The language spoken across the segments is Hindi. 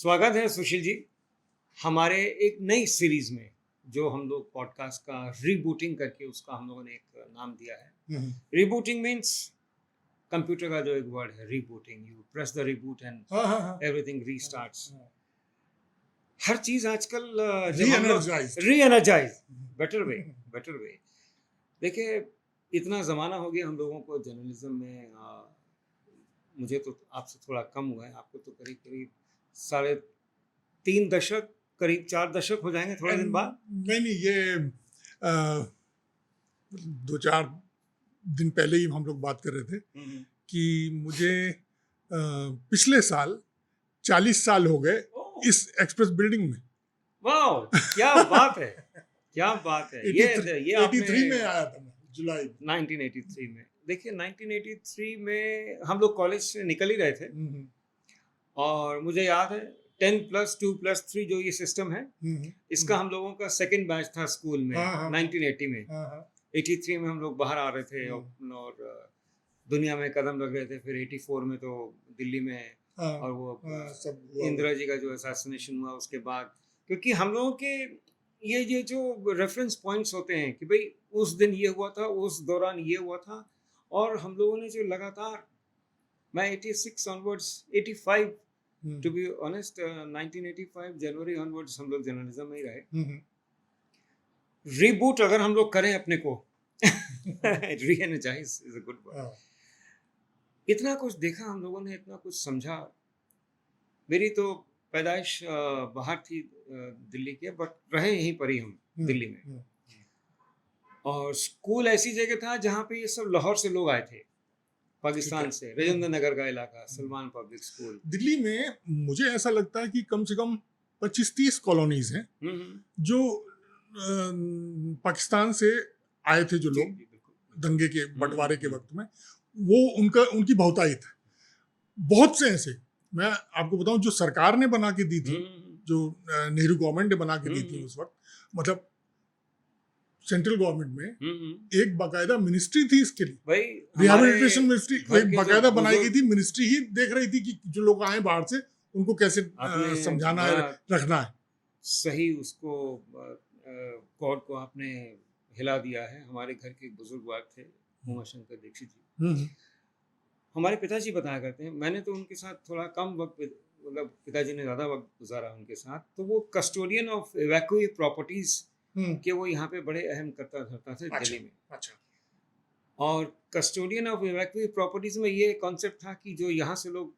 स्वागत है सुशील जी हमारे एक नई सीरीज में जो हम लोग पॉडकास्ट का रीबूटिंग करके उसका हम लोगों ने एक नाम दिया है। रीबूटिंग मीन्स कंप्यूटर का जो एक वर्ड है rebooting, you press the reboot and everything restarts. हर चीज आजकल री एनर्जाइज बेटर वे। देखिए इतना ज़माना हो गया हम लोगों को जर्नलिज्म में, मुझे तो आपसे थोड़ा कम हुआ है, आपको तो करीब करीब 3.5 दशक, करीब 4 दशक हो जाएंगे थोड़े दिन बाद। नहीं ये 2-4 दिन पहले ही हम लोग बात कर रहे थे कि मुझे पिछले साल 40 साल हो गए इस एक्सप्रेस बिल्डिंग में। वाह क्या बात है, क्या बात है। ये 83 में आया था मैं, जुलाई 1983 में। देखिए 1983 में हम लोग कॉलेज से निकल ही रहे थे और मुझे याद है 10+2+3 जो ये सिस्टम है इसका हम लोगों का सेकंड बैच था स्कूल में 1980 में। 83 में हम लोग बाहर आ रहे थे और दुनिया में कदम रख रहे थे। फिर 84 में तो दिल्ली में और वो इंदिरा जी का जो असैसिनेशन हुआ उसके बाद, क्योंकि हम लोगों के ये जो रेफरेंस पॉइंट्स होते हैं कि भाई उस दिन ये हुआ था, उस दौरान ये हुआ था, और हम लोगों ने जो लगातार, मैं 86 ऑनवर्ड्स 85 टू बी ऑनेस्ट 1985 जनवरी ऑनवर्ड्स हम लोग जर्नलिज्म में ही रहे। रीबूट अगर हम लोग करें अपने को reenergise is a good word. इतना कुछ देखा हम लोगों ने, इतना कुछ समझा। मेरी तो पैदाइश बाहर थी दिल्ली के, बट रहे यहीं पर ही हम दिल्ली में। और स्कूल ऐसी जगह था जहाँ पे ये सब लाहौर से लोग आए थे, पाकिस्तान से, राजेंद्र नगर का इलाका, सलमान पब्लिक स्कूल। दिल्ली में मुझे ऐसा लगता है कि कम से कम 25-30 कॉलोनीज हैं जो पाकिस्तान से आए थे, जो लोग दंगे के बंटवारे के वक्त में, वो उनकी बहुतायत है। बहुत से ऐसे, मैं आपको बताऊं, जो सरकार ने बना के दी थी, जो नेहरू गवर्नमेंट ने बना के दी थी उस वक्त, मतलब सेंट्रल गवर्नमेंट में एक बाकायदा मिनिस्ट्री थी इसके लिए, रिहैबिलिटेशन मिनिस्ट्री एक बाकायदा बनाई गई थी। मिनिस्ट्री ही देख रही थी कि जो लोग आए बाहर से उनको कैसे समझाना है, रखना है सही। उसको कॉर्ड को आपने हिला दिया है। हमारे घर के बुजुर्ग बात थे उमाशंकर दीक्षित जी, हमारे पिताजी बताया करते हैं, मैंने तो उनके साथ थोड़ा कम वक्त, मतलब पिताजी ने ज़्यादा वक्त गुजारा उनके साथ, तो वो कस्टोडियन ऑफ इवैक्यूई प्रॉपर्टीज के वो यहाँ पे बड़े अहम करता धरता थे दिल्ली में। अच्छा। और कस्टोडियन ऑफ इवैक्यूई प्रॉपर्टीज में ये कॉन्सेप्ट था कि जो यहाँ से लोग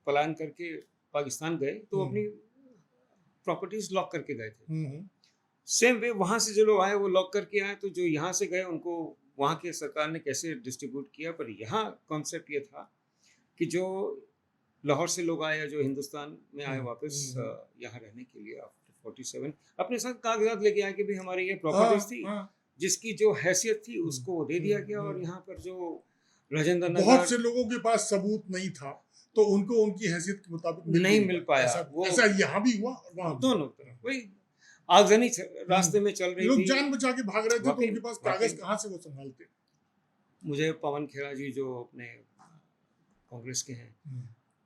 पलायन करके पाकिस्तान गए तो अपनी प्रॉपर्टीज लॉक करके गए थे। सेम वे वहाँ से जो लोग आए वो लॉक करके आए, तो जो यहाँ से गए उनको वहाँ के सरकार ने कैसे डिस्ट्रीब्यूट किया। पर यहाँ कॉन्सेप्ट ये था कि जो लाहौर से लोग आए, जो हिंदुस्तान में आए वापस यहाँ रहने के लिए आफ्टर 47, अपने साथ कागजात लेके आए कि भी हमारी ये प्रॉपर्टीज थी, जिसकी जो हैसियत थी उसको दे दिया गया। और यहाँ पर जो राजेंद्र नगर, बहुत से लोगों के पास सबूत नहीं था तो उनको उनकी हैसियत के मुताबिक नहीं मिल पाया। ऐसा यहाँ भी हुआ, वहाँ दोनों तरफ वही आगजनी रास्ते में चल रही थी, लोग जान बचा के भाग रहे थे, तो उनके पास कागज कहाँ से वो संभालते। मुझे पवन खेड़ा जी जो अपने कांग्रेस के हैं,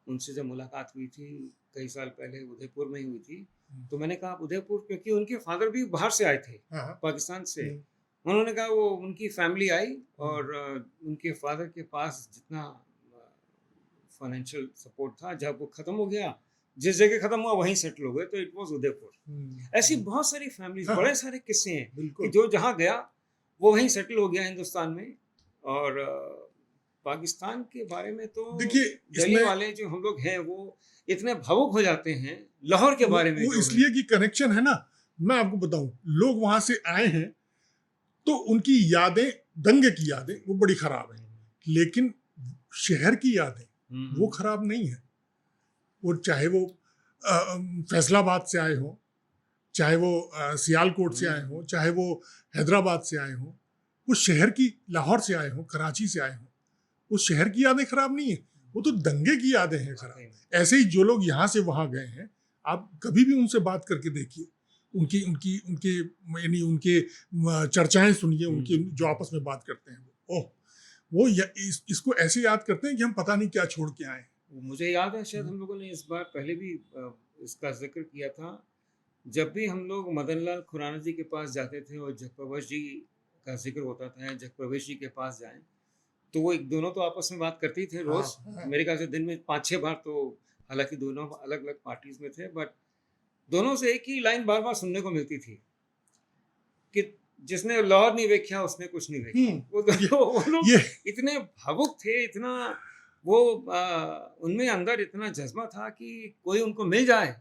उनसे जब मुलाकात हुई थी कई साल पहले, उदयपुर में ही हुई थी, तो मैंने कहा उदयपुर, क्योंकि उनके फादर भी बाहर से आए थे पाकिस्तान से। उन्होंने कहा वो उनकी फैमिली आई और उनके फादर के पास जितना फाइनेंशियल सपोर्ट था, जब वो खत्म हो गया, जिस जगह खत्म हुआ वहीं सेटल हो गए, तो इट वाज उदयपुर। ऐसी बहुत सारी फैमिलीज, बड़े सारे किस्से हैं कि जो जहाँ गया वो वहीं सेटल हो गया हिंदुस्तान में। और पाकिस्तान के बारे में तो देखिए, दिल्ली वाले जो हम लोग हैं वो इतने भावुक हो जाते हैं लाहौर के बारे में। वो इसलिए कि कनेक्शन है ना। मैं आपको बताऊं, लोग वहां से आए हैं तो उनकी यादें, दंगे की यादें, वो बड़ी खराब है, लेकिन शहर की यादें वो खराब नहीं है। वो चाहे वो फैसलाबाद से आए हो, चाहे वो सियालकोट से आए हो, चाहे वो हैदराबाद से आए हो, वो शहर की, लाहौर से आए हो, कराची से आए हो, उस शहर की यादें खराब नहीं है, वो तो दंगे की यादें हैं खराब। ऐसे ही जो लोग यहाँ से वहाँ गए हैं, आप कभी भी उनसे बात करके देखिए, उनकी उनकी उनके यानी उनके चर्चाएं सुनिए, उनकी जो आपस में बात करते हैं, वो इसको ऐसे याद करते हैं कि हम पता नहीं क्या छोड़ के आए। मुझे याद है शायद हम लोगों ने इस बार पहले भी इसका जिक्र किया था, जब भी हम लोग मदन लाल खुराना जी के पास जाते थे और जगप्रवेश जी का जिक्र होता था, जगप्रवेश जी के पास जाएं, तो वो एक दोनों तो आपस में बात करते ही थे रोज। हाँ, मेरे ख्याल से दिन में 5-6 बार, तो हालांकि दोनों अलग अलग पार्टीज में थे, बट दोनों से एक ही लाइन बार बार सुनने को मिलती थी कि जिसने लाहौर नहीं देखा उसने कुछ नहीं देखा। वो लोग इतने भावुक थे, इतना वो उनमें अंदर इतना जज्बा था कि कोई उनको मिल जाए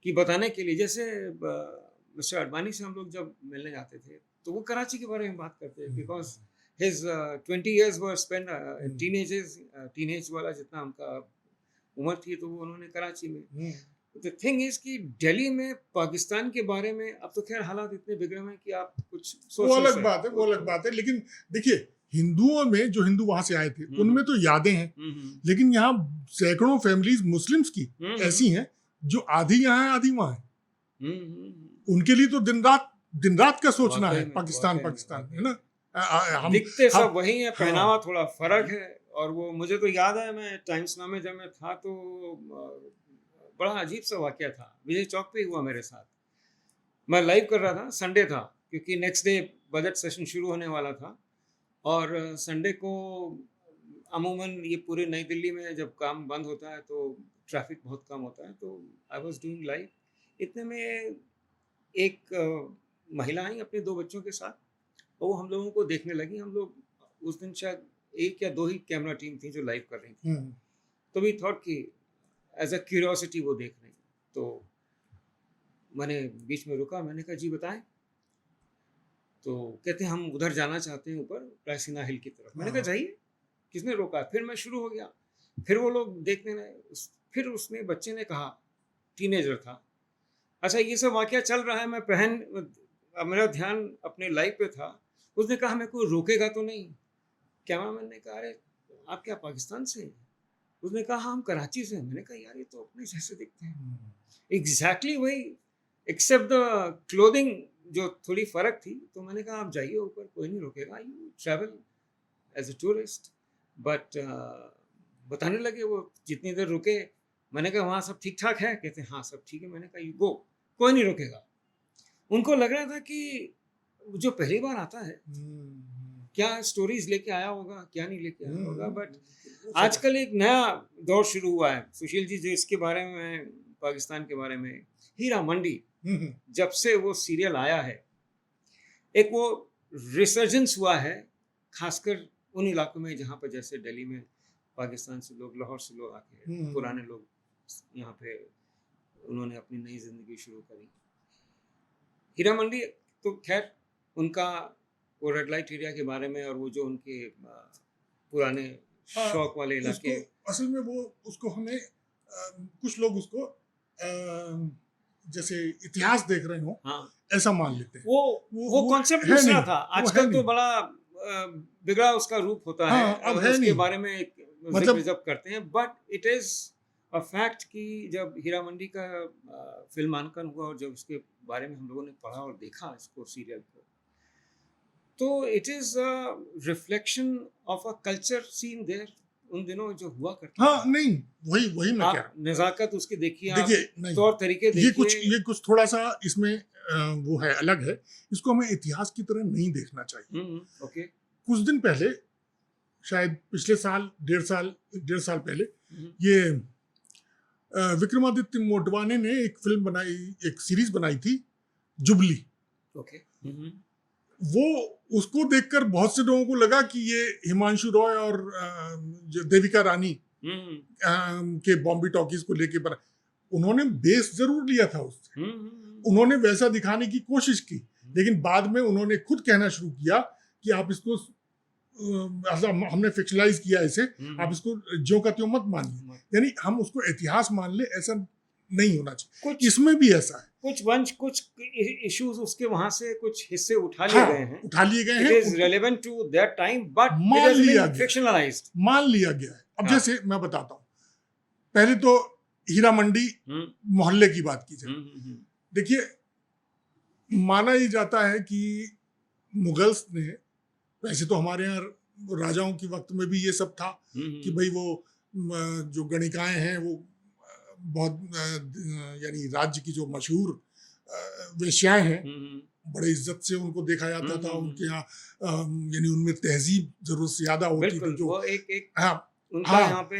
कि बताने के लिए। जैसे मिस्टर अडवाणी से हम लोग जब मिलने जाते थे तो वो कराची के बारे में बात करते हैं, because his 20 years were spend teenage वाला जितना उनका उम्र थी, तो वो उन्होंने कराची में। द थिंग इज कि दिल्ली में पाकिस्तान के बारे में अब तो खैर हालात इतने बिगड़े हुए हैं कि आप कुछ सोच वो अलग बात है, वो अलग बात है। लेकिन देखिए, हिंदुओं में जो हिंदू वहां से आए थे उनमें तो यादें हैं, लेकिन यहाँ सैकड़ों फैमिलीज मुस्लिम्स की ऐसी हैं जो आधी यहाँ है आधी वहां है। उनके लिए तो दिन रात का सोचना है पाकिस्तान है ना। हम दिखते सब वही है, पहनावा थोड़ा फर्क है। और वो मुझे तो याद है, मैं टाइम्स नामे जब मैं था तो बड़ा अजीब सा वाकया था, विजय चौक पे हुआ मेरे साथ। मैं लाइव कर रहा था, संडे था, क्योंकि नेक्स्ट डे बजट सेशन शुरू होने वाला था। और संडे को अमूमन ये पूरे नई दिल्ली में जब काम बंद होता है तो ट्रैफिक बहुत कम होता है, तो आई वाज डूइंग लाइव। इतने में एक महिला आई अपने 2 बच्चों के साथ, और वो हम लोगों को देखने लगी। हम लोग उस दिन शायद 1 या 2 ही कैमरा टीम थी जो लाइव कर रही थी, तो वी थॉट कि एज अ क्यूरियोसिटी वो देख रही। तो मैंने बीच में रुका, मैंने कहा जी बताएं। तो कहते हैं हम उधर जाना चाहते हैं, ऊपर रायसीना हिल की तरफ। मैंने कहा जाइए, किसने रोका। फिर मैं शुरू हो गया, फिर वो लोग देखने लगे। फिर उसमें बच्चे ने कहा, टीनेजर था, अच्छा ये सब वाकया चल रहा है, मैं मेरा ध्यान अपने लाइव पे था। उसने कहा मेरे को रोकेगा तो नहीं। कैमरामैन ने कहा अरे आप क्या पाकिस्तान से हैं? उसने कहा हाँ हम कराची से हैं। मैंने कहा यार ये तो अपने जैसे दिखते हैं, एग्जैक्टली वही, एक्सेप्ट द क्लोथिंग जो थोड़ी फर्क थी। तो मैंने कहा आप जाइए ऊपर, कोई नहीं रोकेगा, you travel as a tourist. But बताने लगे वो, जितनी देर रुके। मैंने कहा वहाँ सब ठीक ठाक है? कहते हाँ सब ठीक है। मैंने कहा यू गो, कोई नहीं रोकेगा। उनको लग रहा था कि जो पहली बार आता है क्या स्टोरीज लेके आया होगा, क्या नहीं लेके आया होगा। बट आजकल एक नया दौर शुरू हुआ है, सुशील जी, जो इसके बारे में, पाकिस्तान के बारे में, हीरा मंडी, जब से वो सीरियल आया है, एक वो रिसर्जेंस हुआ है, खासकर उन इलाकों में जहाँ पर जैसे दिल्ली में पाकिस्तान से लोग, लाहौर से लोग आके, पुराने लोग यहाँ पे उन्होंने अपनी नई जिंदगी शुरू करी। हीरा मंडी तो खैर उनका वो रेड लाइट एरिया के बारे में, और वो जो उनके पुराने शौक वाले इलाके, असल में वो उसको हमें कुछ लोग उसको जैसे इतिहास देख रहे हो, हाँ, ऐसा मान लेते हैं। वो कॉन्सेप्ट दूसरा था। आजकल तो बड़ा बिगड़ा उसका रूप होता है, अब है उसके बारे में मतलब करते हैं। But it is a fact कि जब हीरा मंडी का फिल्मांकन हुआ और जब उसके बारे में हम लोगों ने पढ़ा और देखा इसको, सीरियल को, तो it is a reflection of a culture seen there उन दिनों जो हुआ करता। हाँ नहीं, वही मैं क्या, नजाकत उसकी देखिए, तौर तरीके देखिए। ये कुछ थोड़ा सा इसमें वो है, अलग है। इसको हमें इतिहास की तरह नहीं देखना चाहिए। ओके। कुछ दिन पहले, शायद पिछले साल, डेढ़ साल पहले, ये विक्रमादित्य मोटवाने ने एक फिल्म बनाई, एक सीरीज बनाई थी, जुबली। ओके। वो उसको देखकर बहुत से लोगों को लगा कि ये हिमांशु रॉय और जो देविका रानी के बॉम्बे टॉकीज को लेके बना। उन्होंने बेस जरूर लिया था उससे, उन्होंने वैसा दिखाने की कोशिश की, लेकिन बाद में उन्होंने खुद कहना शुरू किया कि आप इसको, हमने फिक्शनलाइज किया इसे, आप इसको ज्यों का त्यों मत मानिए। यानी हम उसको इतिहास मान ले, ऐसा नहीं होना चाहिए। इसमें भी ऐसा है, कुछ इश्यूज उसके वहां से कुछ हिस्से उठा लिए गए हैं, it is relevant to that time, but it has been fictionalised, मान लिया गया है। अब जैसे मैं बताता हूँ, पहले तो हीरा मंडी मोहल्ले की बात की जाए। देखिए, माना ही जाता है कि मुगल्स ने, वैसे तो हमारे यहाँ राजाओं के वक्त में भी ये सब था कि भाई वो जो गणिकाएं हैं वो बहुत यानी राज्य की जो मशहूर वेश्याएं हैं, बड़े इज्जत से उनको देखा जाता था। उनके यहाँ यानी उनमें तहजीब जरूरत से ज्यादा होती थी। जो वो एक हाँ उनका हाँ यहाँ पे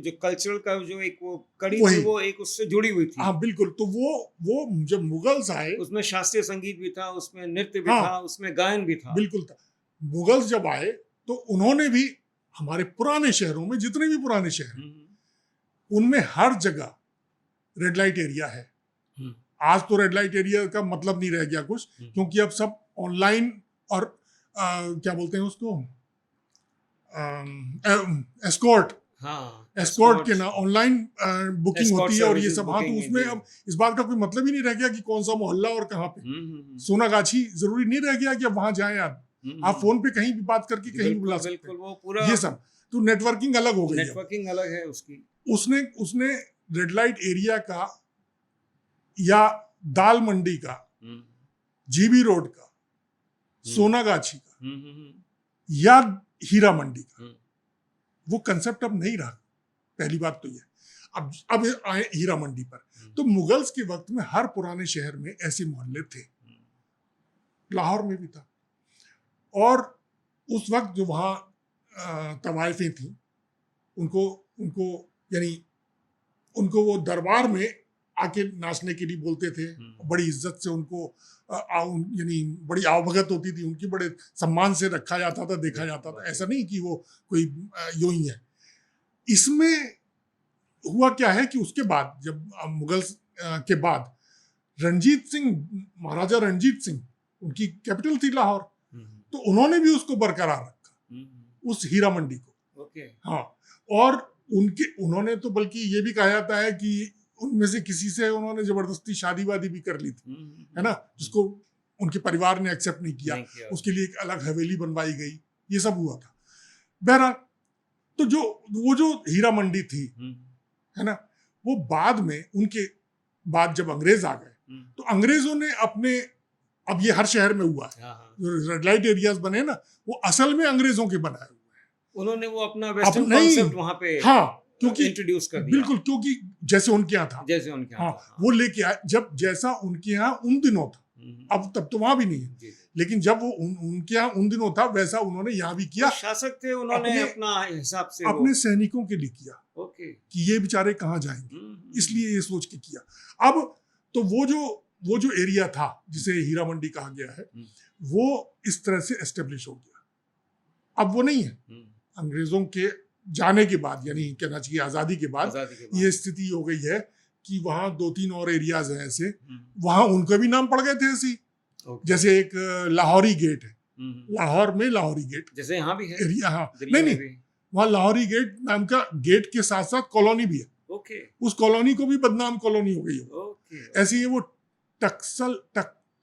जो कल्चरल का जो एक वो कड़ी वही। थी, वो एक उससे जुड़ी हुई थी। हाँ बिल्कुल। तो वो जब मुगल्स आए, उसमें शास्त्रीय संगीत भी था, उसमें नृत्य भी हाँ, था, उसमें गायन भी था। बिल्कुल था। मुगल्स जब आए तो उन्होंने भी हमारे पुराने शहरों में, जितने भी पुराने शहर हैं, उनमें हर जगह रेड लाइट एरिया है। आज तो रेड लाइट एरिया का मतलब नहीं रह गया कुछ, क्योंकि अब सब ऑनलाइन और क्या बोलते हैं उसको, एस्कॉर्ट, हाँ, एस्कॉर्ट के ना ऑनलाइन बुकिंग Escort होती है और ये services सब। हाँ, तो booking उसमें है, जी। अब इस बात का कोई मतलब ही नहीं रह गया कि कौन सा मोहल्ला और कहाँ पे। सोनागाछी जरूरी नहीं रह गया कि अब वहां जाएं आप फोन पे कहीं भी बात करके कहीं भी बुला सकते बिल्कुल, हैं। वो पूरा ये सब तो नेटवर्किंग अलग हो गई है। नेटवर्किंग अलग है उसकी। उसने रेड लाइट एरिया का या दाल मंडी का, जीबी रोड का, सोनागाछी का या हीरा मंडी का, वो कंसेप्ट अब नहीं रहा। पहली बात तो ये। अब आए हीरा मंडी पर। तो मुगल्स के वक्त में हर पुराने शहर में ऐसे मोहल्ले थे, लाहौर में भी था। और उस वक्त जो वहाँ तवाइफें थी, उनको यानी उनको वो दरबार में आके नाचने के लिए बोलते थे। बड़ी इज्जत से उनको यानी बड़ी आवभगत होती थी उनकी, बड़े सम्मान से रखा जाता था, देखा जाता था। ऐसा नहीं कि वो कोई यूं ही है। इसमें हुआ क्या है कि उसके बाद जब मुगल्स के बाद रणजीत सिंह, महाराजा रणजीत सिंह, उनकी कैपिटल थी लाहौर, तो उन्होंने भी उसको बरकरार रखा, उस हीरा मंडी को। हाँ, और उन्होंने तो बल्कि ये भी कहा जाता है कि उनमें से किसी से उन्होंने जबरदस्ती शादी वादी भी कर ली थी, है ना, जिसको उनके परिवार ने एक्सेप्ट नहीं किया। उसके लिए एक अलग हवेली बनवाई गई, ये सब हुआ था। बहरहाल, तो वो जो हीरा मंडी थी, है ना, वो बाद में, उनके बाद जब अंग्रेज आ गए, तो अंग्रेजों ने अपने, अब ये हर शहर में हुआ है, जो रेड लाइट एरियाज बने ना, वो असल में अंग्रेजों के बनाए हुए हैं। उन्होंने वो अपना वेस्टर्न कॉन्सेप्ट वहां पे हाँ, क्योंकि इंट्रोड्यूस कर दिया। बिल्कुल, क्योंकि जैसे उनके यहाँ था, जैसे उनके यहाँ हाँ, वो लेके आए। जब जैसा उनके यहाँ उन दिनों था, अब तब तो वहां भी नहीं है, लेकिन जब वो उनके यहाँ उन दिनों था, वैसा उन्होंने यहाँ भी किया। शासक थे, उन्होंने अपना हिसाब से अपने सैनिकों के लिए किया, कि ये बेचारे कहाँ जाएंगे, इसलिए ये सोच के किया। अब तो वो जो एरिया था जिसे हीरा मंडी कहा गया है, वो इस तरह से एस्टेब्लिश हो गया। अब वो नहीं है। अंग्रेजों के जाने के बाद, यानी कहना चाहिए आजादी के बाद, ये स्थिति हो गई है कि वहाँ 2-3 और एरियाज हैं ऐसे, वहाँ उनके भी नाम पड़ गए थे ऐसी। जैसे एक लाहौरी गेट है, लाहौर में लाहौरी गेट, जैसे यहाँ भी है एरिया। हाँ, नहीं, वहाँ लाहौरी गेट नाम का गेट के साथ साथ कॉलोनी भी है। उस कॉलोनी को भी बदनाम कॉलोनी हो गई हो। ऐसे ही वो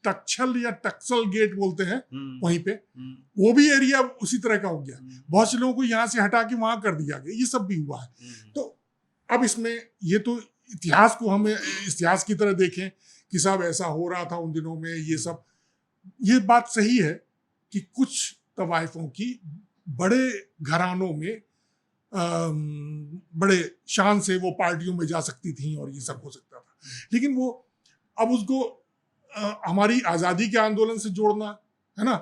टक्छल या टक्सल गेट बोलते हैं, वहीं पे वो भी एरिया उसी तरह का हो गया। बहुत से लोगों को यहाँ से हटा के वहां कर दिया गया। ये सब भी हुआ है। तो अब इसमें ये तो इतिहास को हमें इतिहास की तरह देखें कि साहब ऐसा हो रहा था उन दिनों में, ये सब, ये बात सही है कि कुछ तवाइफों की बड़े घरानों में बड़े शान से वो पार्टियों में जा सकती थी और ये सब हो सकता था। लेकिन वो अब उसको हमारी आजादी के आंदोलन से जोड़ना, है ना,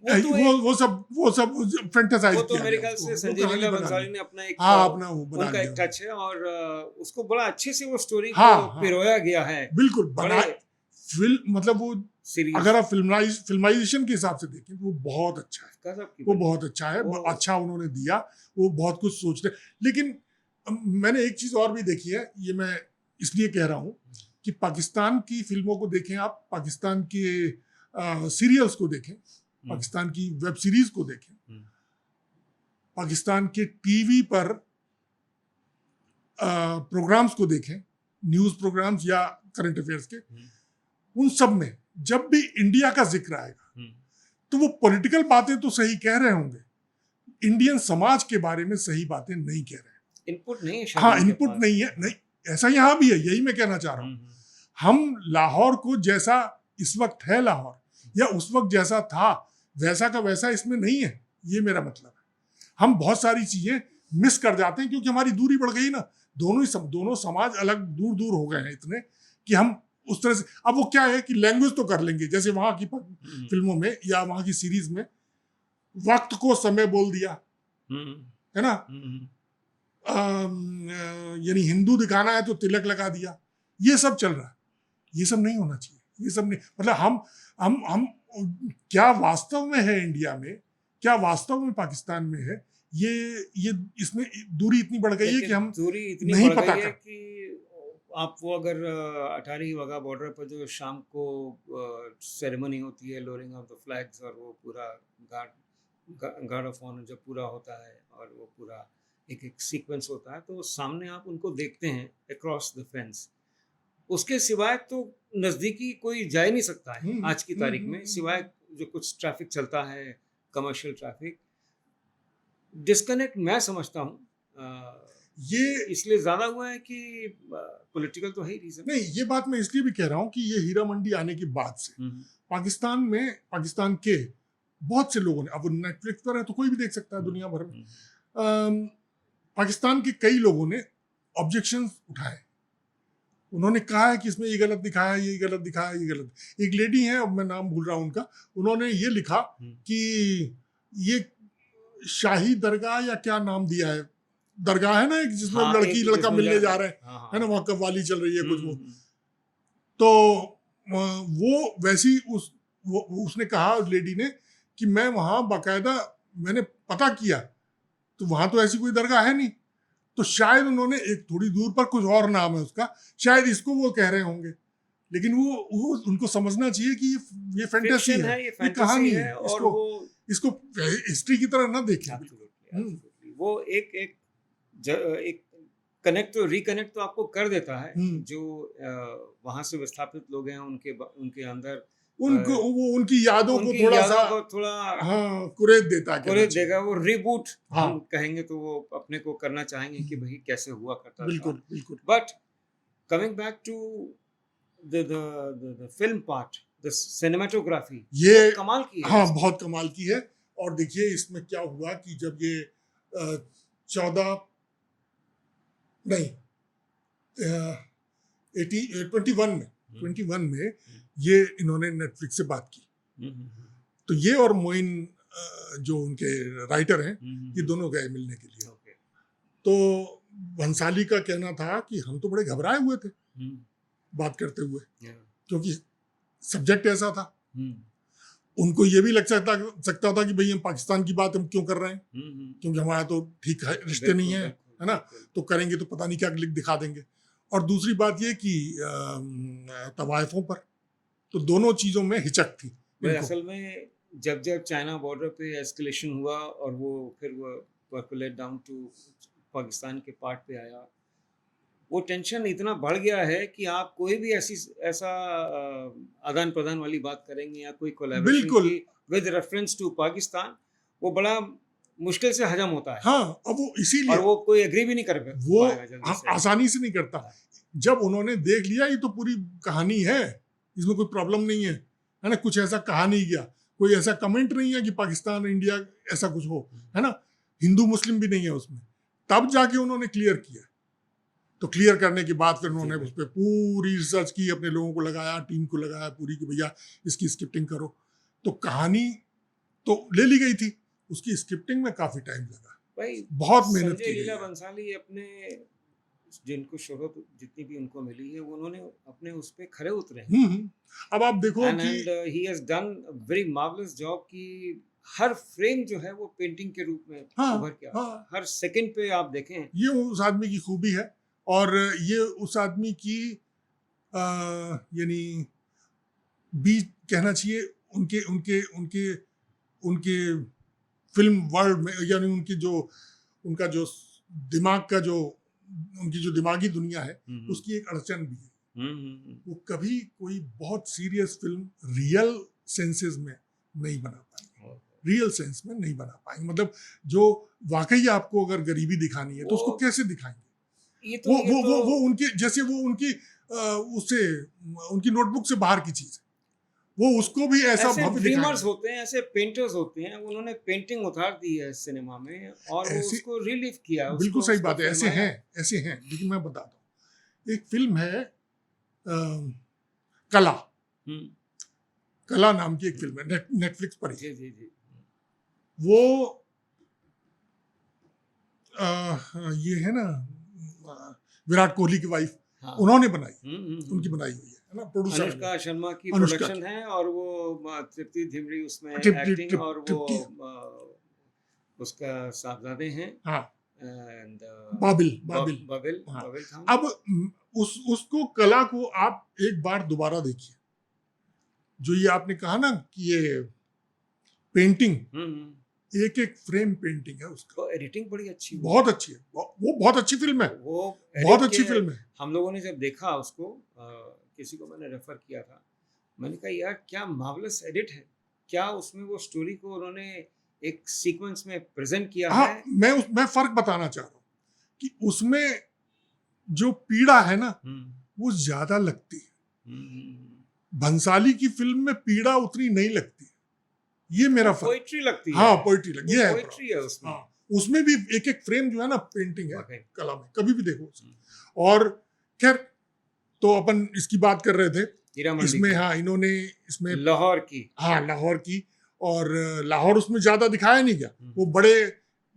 वो सब फैंटेसाइज किया। तो मेरे ख्याल से संजय लीला भंसाली ने अपना एक उनका एक टच है और उसको बड़ा अच्छे से वो स्टोरी को पिरोया गया है। बिल्कुल, फिल्म मतलब वो अगर आप फिल्माइजेशन के हिसाब से देखें तो वो बहुत अच्छा है, वो बहुत अच्छा है, अच्छा उन्होंने दिया, वो बहुत कुछ सोच रहे। लेकिन मैंने एक चीज और भी देखी है, ये मैं इसलिए कह रहा हूँ कि पाकिस्तान की फिल्मों को देखें आप, पाकिस्तान के सीरियल्स को देखें, पाकिस्तान की वेब सीरीज को देखें, पाकिस्तान के टीवी पर प्रोग्राम्स को देखें, न्यूज प्रोग्राम्स या करंट अफेयर्स के, उन सब में जब भी इंडिया का जिक्र आएगा तो वो पॉलिटिकल बातें तो सही कह रहे होंगे, इंडियन समाज के बारे में सही बातें नहीं कह रहे। इनपुट नहीं है। हाँ, इनपुट नहीं है। नहीं, ऐसा यहाँ भी है, यही मैं कहना चाह रहा हूँ। हम लाहौर को जैसा इस वक्त है लाहौर, या उस वक्त जैसा था, वैसा का वैसा इसमें नहीं है, ये मेरा मतलब है। हम बहुत सारी चीजें मिस कर जाते हैं, क्योंकि हमारी दूरी बढ़ गई ना। दोनों समाज अलग दूर दूर हो गए हैं इतने कि हम उस तरह से, अब वो क्या है कि लैंग्वेज तो कर लेंगे, जैसे वहां की फिल्मों में या वहां की सीरीज में वक्त को समय बोल दिया है ना, यानी हिंदू दिखाना है तो तिलक लगा दिया, ये सब चल रहा है। ये सब नहीं होना चाहिए, ये सब नहीं, मतलब हम क्या वास्तव में है इंडिया में, क्या वास्तव में पाकिस्तान में है, ये इसमें दूरी इतनी बढ़ गई है कि हम दूरी इतनी नहीं बढ़ पता गई है कर। कि आप वो अगर अटारी वाघा बॉर्डर पर जो शाम को सेरेमनी होती है लोअरिंग ऑफ द फ्लैग्स, और वो पूरा गार्ड ऑफ ऑनर जब पूरा होता है और वो पूरा एक एक सीक्वेंस होता है, तो सामने आप उनको देखते हैं अक्रॉस द फेंस। उसके सिवाय तो नज़दीकी कोई जा ही नहीं सकता है आज की तारीख में, सिवाय जो कुछ ट्रैफिक चलता है, कमर्शियल ट्रैफिक। डिस्कनेक्ट मैं समझता हूँ ये इसलिए ज़्यादा हुआ है कि पॉलिटिकल तो है ही रीज़न। नहीं, ये बात मैं इसलिए भी कह रहा हूँ कि ये हीरा मंडी आने के बाद से पाकिस्तान के बहुत से लोगों ने, अब नेटफ्लिक्स पर है तो कोई भी देख सकता है दुनिया भर में, पाकिस्तान के कई लोगों ने ऑब्जेक्शंस उठाए। उन्होंने कहा है कि इसमें ये गलत दिखाया, ये गलत दिखाया, ये गलत। एक लेडी है, अब मैं नाम भूल रहा हूँ उनका, उन्होंने ये लिखा कि ये शाही दरगाह या क्या नाम दिया है, दरगाह है ना एक जिसमें लड़की लड़का मिलने जा रहे हैं, है ना, वहाँ कव्वाली चल रही है कुछ वो, तो वो वैसी उसने कहा, उस लेडी ने, कि मैं वहाँ बाकायदा मैंने पता किया तो वहाँ तो ऐसी कोई दरगाह है नहीं, तो शायद उन्होंने एक थोड़ी दूर पर कुछ और नाम है उसका, शायद इसको वो कह रहे होंगे, लेकिन वो उनको समझना चाहिए कि ये फैंटेसी है, ये कहानी है, इसको हिस्ट्री की तरह ना देखें। वो एक कनेक्ट तो रिकनेक्ट तो आपको कर देता है, जो वहां से विस्थापित लोग हैं उनके अंदर उनको वो उनकी यादों को थोड़ा हाँ कुरेद देता है, कुरेद देगा, वो रिबूट हम कहेंगे तो वो अपने को करना चाहेंगे कि भाई कैसे हुआ करता था। बिल्कुल। But coming back to the film part, the cinematography, ये कमाल की है। हाँ, बहुत कमाल की है। और देखिए इसमें क्या हुआ कि जब ये 21 में ये इन्होंने नेटफ्लिक्स से बात की, तो ये और मोइन जो उनके राइटर हैं, ये दोनों गए मिलने के लिए। तो भंसाली का कहना था कि हम तो बड़े घबराए हुए थे बात करते हुए, क्योंकि सब्जेक्ट ऐसा था। उनको ये भी लग सकता था कि भाई हम पाकिस्तान की बात हम क्यों कर रहे हैं, क्योंकि हमारा तो ठीक है रिश्ते नहीं है ना, तो करेंगे तो पता नहीं क्या लिख दिखा देंगे। और दूसरी बात ये कि तवायफों पर तो दोनों चीजों में हिचक थी। असल में जब चाइना बॉर्डर पे एस्केलेशन हुआ और वो फिर वो पर्कुलेट डाउन टू पाकिस्तान के पार्ट पे आया, वो टेंशन इतना बढ़ गया है कि आप कोई भी ऐसा आदान प्रदान वाली बात करेंगे या कोई कोलैबोरेशन की विद रेफरेंस टू पाकिस्तान, वो बड़ा मुश्किल से हजम होता है। हाँ, अब वो इसीलिए, और वो कोई एग्री भी नहीं कर पाएगा, वो आसानी से नहीं करता। जब उन्होंने देख लिया ये तो पूरी कहानी है, इसमें कोई प्रॉब्लम नहीं है ना, कुछ ऐसा कहा नहीं गया, कोई ऐसा कमेंट नहीं है कि पाकिस्तान इंडिया ऐसा कुछ हो, है ना, हिंदू मुस्लिम भी नहीं है उसमें, तब जाके उन्होंने क्लियर किया। तो क्लियर करने के बाद फिर उन्होंने उस पर पूरी रिसर्च की, अपने लोगों को लगाया, टीम को लगाया पूरी, कि भैया इसकी स्क्रिप्टिंग करो। तो कहानी तो ले ली गई थी, उसकी स्क्रिप्टिंग में काफी टाइम लगा भाई, बहुत मेहनत की। लीला बंसाली अपने जिनको शोहरत जितनी भी उनको मिली है, उन्होंने अपने उस पे खरे उतरे हैं। अब आप देखो कि he has done a very marvellous job कि हर फ्रेम जो है वो पेंटिंग के रूप में उभर के आता है। हर सेकंड पे आप देखें, ये उस आदमी की खूबी है, और ये उस आदमी की यानी भी कहना चाहिए उनके उनके उनके उनके फिल्म वर्ल्ड में, यानी उनका जो दिमाग का जो उनकी जो दिमागी दुनिया है, उसकी एक अड़चन भी है। वो कभी कोई बहुत सीरियस फिल्म रियल सेंसेस में नहीं बना पाएंगे, रियल सेंस में नहीं बना पाएंगे। मतलब जो वाकई आपको अगर गरीबी दिखानी है तो उसको कैसे दिखाएंगे? वो उनके जैसे वो उनकी उससे उनकी नोटबुक से बाहर की चीज है, वो उसको भी ऐसा ऐसे भव्य ड्रीमर्स दिखाएंगे। होते हैं, ऐसे पेंटर्स होते हैं, उन्होंने पेंटिंग उतार दी है सिनेमा में और वो ऐसे उसको रिलीव किया, बिल्कुल उसको सही उसको बात है, ऐसे फिल्माया। हैं, ऐसे हैं। लेकिन मैं बताता हूँ, एक फिल्म है कला, हम्म, कला नाम की एक फिल्म है, नेटफ्लिक्स पर ही। जी जी जी। वो ये है ना, विराट कोहली की वाइफ, हाँ, उन्होंने बनाई, हम्म। उनकी बनाई हुई है ना, प्रोड्यूसर है अनुष्का शर्मा की अनुष्का प्रोडक्शन है और वो तृप्ति धिमरी उसमें वो। एक्टिंग, और वो तृप्ति, उसका साहबजादे हैं, हाँ, एंड बाबिल बाबिल, बबिल हाँ। बबिल खान। अब उसको, कला को आप एक बार दोबारा देखिए। जो ये आपने कहा ना कि ये पेंटिंग, एक एक फ्रेम पेंटिंग है उसका, तो एडिटिंग बड़ी अच्छी हुई बहुत अच्छी है। वो बहुत अच्छी फिल्म है, वो बहुत edit अच्छी के फिल्म है। हम लोगों ने जब देखा उसको, किसी को मैंने रेफर किया था, मैंने कहा यार क्या मार्वलस एडिट है, क्या उसमें वो स्टोरी को उन्होंने एक सीक्वेंस में प्रेजेंट किया हाँ, है। मैं फर्क बताना चाह रहा हूँ कि उसमें जो पीड़ा है ना, वो ज्यादा लगती है। भंसाली की फिल्म में पीड़ा उतनी नहीं लगती, ये मेरा फर्क। पोइट्री लगती है। हाँ, पोइट्री लगती है, पोइट्री है उसमें। हाँ, उसमें भी एक एक फ्रेम जो है ना पेंटिंग है वाकई। कला में, कभी भी देखो उसे। और खैर, तो अपन इसकी बात कर रहे थे हीरा मंडी इसमें, की। हाँ, इन्होंने इसमें लाहौर की। हाँ, लाहौर की, और लाहौर उसमें ज्यादा दिखाया नहीं गया। वो बड़े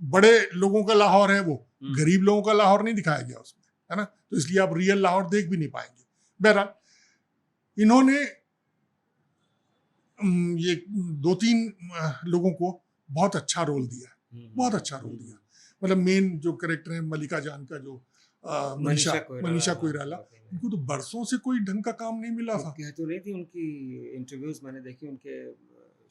बड़े लोगों का लाहौर है, वो गरीब लोगों का लाहौर नहीं दिखाया गया उसमें, है ना। तो इसलिए आप रियल लाहौर देख भी नहीं पाएंगे। बहरहाल इन्होंने ये 2-3 लोगों को बहुत अच्छा रोल दिया, बहुत अच्छा रोल दिया। मतलब मेन जो कैरेक्टर है मलिका जान का, जो मनीषा कोइराला, उनको तो बरसों से कोई ढंग का काम नहीं मिला था। कह तो रही थी, उनकी इंटरव्यूज मैंने देखी, उनके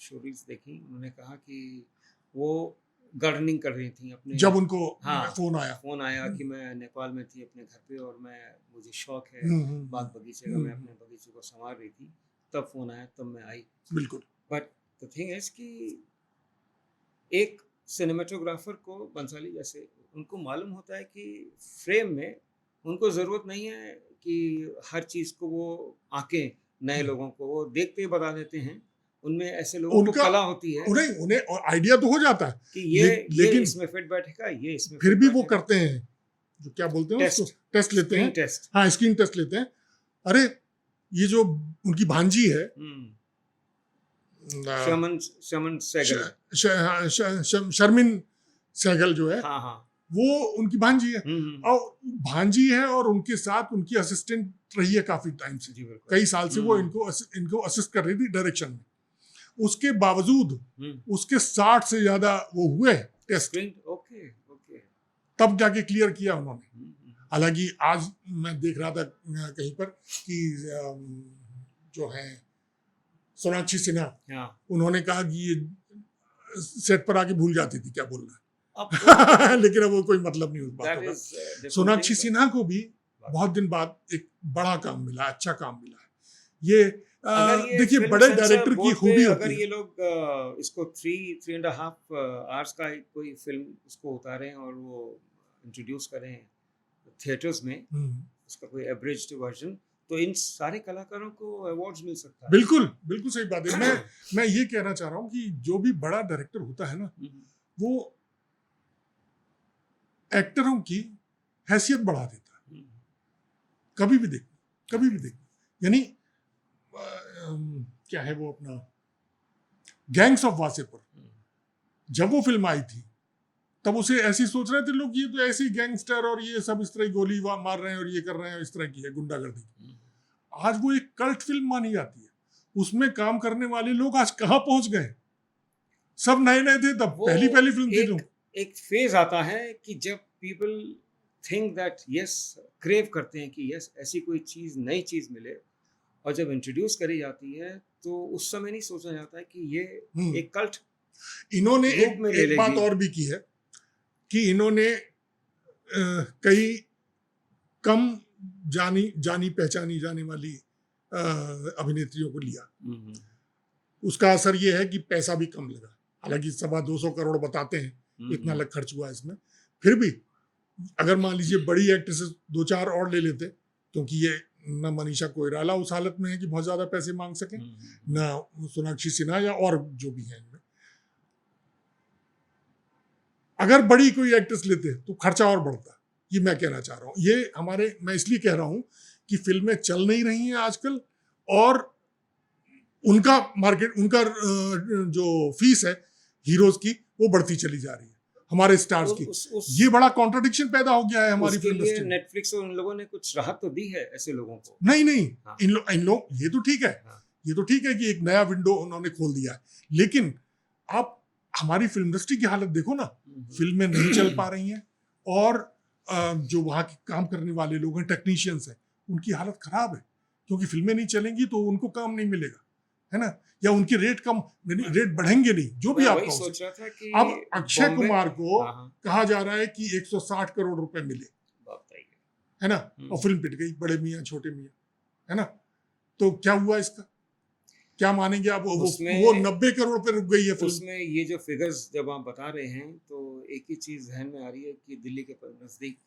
शो रील्स देखी, उन्होंने कहा कि वो गार्डनिंग कर रही थी अपने, जब उनको हाँ, फोन आया कि मैं नेपाल में थी अपने घर पे और मुझे शौक है बाग बगीचे का, मैं अपने बगीचे को संवार रही थी, तब फोन आया, तब मैं आई। बिल्कुल। बट द थिंग इज कि एक सिनेमेटोग्राफर को, बंसाली जैसे, उनको मालूम होता है कि फ्रेम में उनको ज़रूरत नहीं है कि हर चीज़ को वो आंकें, नए लोगों को वो देखते ही बता देते हैं। उनमें ऐसे लोगों को कला होती है, उन्हें आइडिया तो हो जाता है कि ये इसमें फिट बैठेगा, ये इसमें फिर भी वो करते हैं जो क्या बोलते हैं उसको, टेस्ट लेते हैं, टेस्ट। हाँ, स्क्रीन टेस्ट लेते हैं। अरे ये जो उनकी भांजी है, शर्मिन सहगल जो है, हाँ हाँ, वो उनकी भांजी है। और भांजी है और उनके साथ उनकी असिस्टेंट रही है काफी टाइम से, कई साल से वो इनको असिस्ट कर रही थी डायरेक्शन में। उसके बावजूद उसके 60 से ज्यादा वो हुए टेस्ट, तब जाके क्लियर किया उन्होंने। हालांकि आज मैं देख रहा था कहीं पर कि जो है सोनाक्षी सिन्हा, उन्होंने कहा कि ये सेट पर आके भूल जाती थी क्या बोलना है। लेकिन अब वो कोई मतलब नहीं उस बात का। सोनाक्षी सिन्हा को भी बहुत दिन बाद एक बड़ा काम मिला, अच्छा काम मिला है। ये देखिए, बड़े डायरेक्टर की खूबी होती है। अगर ये लोग इसको 3.5 आवर्स का कोई फिल्म इसको उतारें और वो इंट्रोड्यूस करें थिएटर्स में, उसका कोई एब्रिज्ड वर्जन, तो इन सारे कलाकारों को अवार्ड्स मिल सकता है। बिल्कुल बिल्कुल सही बात है। मैं ये कहना चाह रहा हूँ कि जो भी बड़ा डायरेक्टर होता है ना, वो एक्टरों की हैसियत बढ़ा देता है। कभी भी देखो, यानी क्या है वो अपना गैंग्स ऑफ वासेपुर, जब वो फिल्म आई थी तब उसे ऐसी सोच रहे थे लोग, ये तो ऐसे ही गैंगस्टर और ये सब इस तरह गोली मार रहे हैं और ये कर रहे हैं, इस तरह की है गुंडागर्दी। आज वो एक कल्ट फिल्म मानी जाती है। उसमें काम करने वाले लोग आज कहाँ पहुंच गए, सब नए थे तब, पहली फिल्म थी। जो एक फेज आता है कि जब people think that yes, crave करते हैं कि यस ऐसी कोई चीज, नई चीज मिले, और जब इंट्रोड्यूस करी जाती है तो उस समय नहीं सोचा जाता है कि ये एक कल्ट। इन्होंने एक बात और भी की है कि इन्होंने कई कम जानी पहचानी जाने वाली अभिनेत्रियों को लिया। उसका असर ये है कि पैसा भी कम लगा। हालांकि 225 करोड़ बताते हैं, इतना लग खर्च हुआ इसमें। फिर भी अगर मान लीजिए बड़ी एक्ट्रेसेस 2-4 और ले लेते, क्योंकि ये ना मनीषा कोइराला उस हालत में है कि बहुत ज्यादा पैसे मांग सके, ना सोनाक्षी सिन्हा या और जो भी है इनमें। अगर बड़ी कोई एक्ट्रेस लेते तो खर्चा और बढ़ता, ये मैं कहना चाह रहा हूँ। ये हमारे, मैं इसलिए कह रहा हूँ कि फिल्में चल नहीं रही हैं आजकल, और उनका मार्केट, उनका जो फीस है हीरोज की वो बढ़ती चली जा रही है हमारे स्टार्स की। ये बड़ा कॉन्ट्रडिक्शन पैदा हो गया है हमारी फिल्म इंडस्ट्री में। नेटफ्लिक्स और उन लोगों ने कुछ राहत तो दी है ऐसे लोगों को? नहीं, हाँ। इन लोग, ये तो ठीक है, हाँ। ये तो ठीक है कि एक नया विंडो उन्होंने खोल दिया है, लेकिन आप हमारी फिल्म इंडस्ट्री की हालत देखो ना, फिल्में नहीं चल पा रही हैं, और जो वहाँ के काम करने वाले लोग हैं, टेक्नीशियंस हैं, उनकी हालत खराब है, क्योंकि फिल्में नहीं चलेंगी तो उनको काम नहीं मिलेगा, है ना, या उनके रेट कम, रेट बढ़ेंगे नहीं, जो भी आप सोच रहा था कि अब अक्षय कुमार को कहा जा रहा है कि 160 करोड़ रुपए मिले, है ना, और फिल्म पिट गई, बड़े मियां छोटे मियां, है ना, तो क्या हुआ इसका, क्या मानेंगे आप? वो 90 करोड़ पे रुक गई है फिल्म। उसमें ये जो फिगर्स जब आप बता रहे हैं तो एक ही चीज ध्यान में आ रही है कि दिल्ली के नजदीक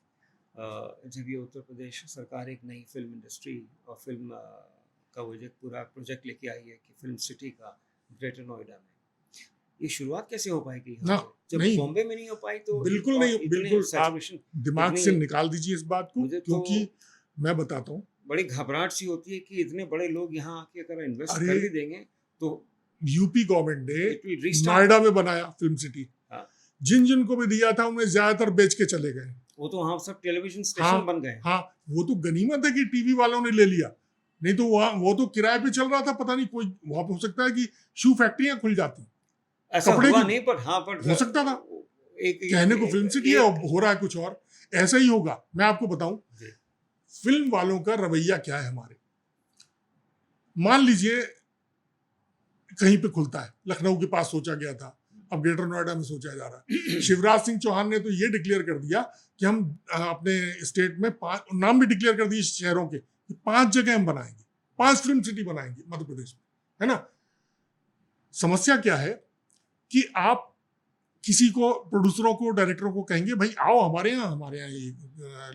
जब ये उत्तर प्रदेश सरकार एक नई फिल्म इंडस्ट्री और फिल्म का पूरा प्रोजेक्ट लेके आई है कि फिल्म सिटी का ग्रेटर नोएडा में, ये शुरुआत कैसे हो पाएगी? जब बॉम्बे में नहीं हो पाई तो बिल्कुल नहीं, बिल्कुल आप दिमाग से निकाल दीजिए इस बात को, क्योंकि मैं बताता हूँ बड़ी घबराहट सी होती है कि इतने बड़े लोग यहाँ आके अगर इन्वेस्ट कर भी देंगे तो। यूपी गवर्नमेंट ने नोएडा में बनाया फिल्म सिटी, जिन जिन को भी दिया था उन्हें ज्यादातर बेच के चले गए, वो तो वहाँ सब टेलीविजन स्टेशन बन गए। हाँ, वो तो गनीमत है कि टीवी वालों ने ले लिया, नहीं तो वो तो किराए पे चल रहा था, पता नहीं कोई वहां पे हो सकता है कि शू फैक्ट्रियां खुल जाती, ऐसा हुआ नहीं, पर हाँ, पर हो सकता था, कहने को फिल्म सिटी है, हो रहा है कुछ और, ऐसा ही होगा। मैं आपको बताऊं फिल्म वालों का रवैया क्या है हमारे, मान लीजिए कहीं पे खुलता है, लखनऊ के पास सोचा गया था, अब ग्रेटर नोएडा में सोचा जा रहा है। शिवराज सिंह चौहान ने तो ये डिक्लेयर कर दिया कि हम अपने स्टेट में 5 नाम भी डिक्लेयर कर दिए शहरों के, 5 जगह हम बनाएंगे, 5 फिल्म सिटी बनाएंगे मध्य प्रदेश में, है ना। समस्या क्या है कि आप किसी को, प्रोड्यूसरों को, डायरेक्टरों को कहेंगे भाई आओ हमारे यहाँ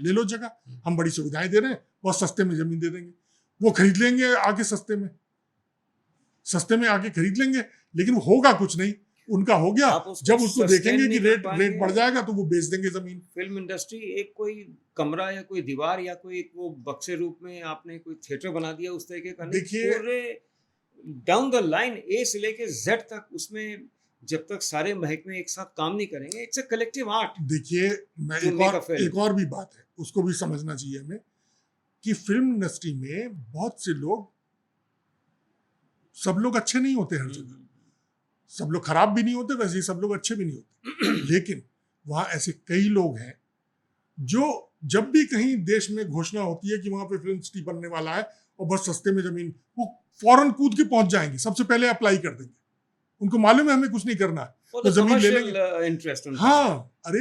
ले लो जगह, हम बड़ी सुविधाएं दे रहे हैं, बहुत सस्ते में जमीन दे देंगे, वो खरीद लेंगे आके सस्ते में आके खरीद लेंगे, लेकिन होगा कुछ नहीं, उनका हो गया, जब उसको देखेंगे कि रेट बढ़ जाएगा तो वो बेच देंगे जमीन। फिल्म इंडस्ट्री एक कोई कमरा या कोई दीवार या कोई वो बक्से रूप में आपने कोई थिएटर बना दिया उस तरीके का, देखिए पूरे डाउन द लाइन ए से लेके जेड तक, उसमें जब तक सारे महकमे एक साथ काम नहीं करेंगे, इट्स अ कलेक्टिव आर्ट। देखिए मैं एक और भी बात है, उसको भी समझना चाहिए हमें, कि फिल्म इंडस्ट्री में बहुत से लोग, सब लोग अच्छे नहीं होते हर जगह, सब लोग खराब भी नहीं होते, वैसे ही सब लोग अच्छे भी नहीं होते, लेकिन वहां ऐसे कई लोग हैं जो जब भी कहीं देश में घोषणा होती है कि वहां पे फिल्म सिटी बनने वाला है और बहुत सस्ते में जमीन, वो फौरन कूद के पहुंच जाएंगे, सबसे पहले अप्लाई कर देंगे, उनको मालूम है हमें कुछ नहीं करना है, तो जमीन ले लेंगे। हाँ, अरे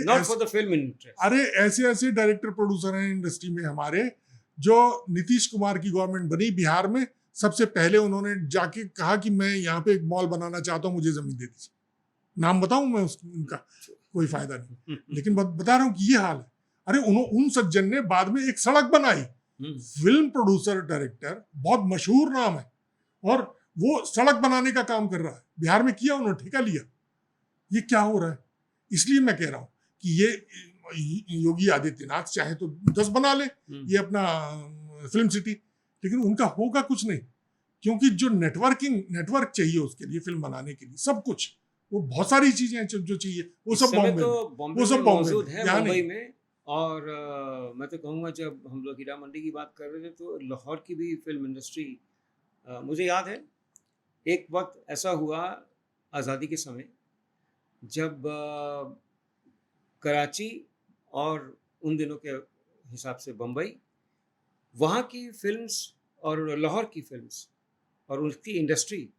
ऐसे डायरेक्टर प्रोड्यूसर हैं इंडस्ट्री में हमारे, जो नीतीश कुमार की गवर्नमेंट बनी बिहार में, सबसे पहले उन्होंने जाके कहा कि मैं यहाँ पे एक मॉल बनाना चाहता हूँ, मुझे जमीन दे दीजिए। नाम बताऊं मैं उनका, कोई फायदा नहीं, लेकिन बता रहा हूँ कि ये हाल है। अरे उन सज्जन ने बाद में एक सड़क बनाई, फिल्म प्रोड्यूसर डायरेक्टर, बहुत मशहूर नाम है, और वो सड़क बनाने का काम कर रहा है, बिहार में किया उन्होंने, ठेका लिया। ये क्या हो रहा है? इसलिए मैं कह रहा हूँ कि ये योगी आदित्यनाथ चाहे तो 10 बना ले ये अपना फिल्म सिटी, लेकिन उनका होगा कुछ नहीं, क्योंकि जो नेटवर्क चाहिए उसके लिए, फिल्म बनाने के लिए सब कुछ, वो बहुत सारी चीजें हैं जो चाहिए, वो सब बॉम्बे में। और मैं तो कहूँगा जब हम लोग हीरा मंडी की बात कर रहे थे तो लाहौर की भी फिल्म इंडस्ट्री, मुझे याद है एक वक्त ऐसा हुआ आज़ादी के समय, जब कराची और उन दिनों के हिसाब से बम्बई, वहाँ की फिल्म्स और लाहौर की फिल्म्स और उसकी इंडस्ट्री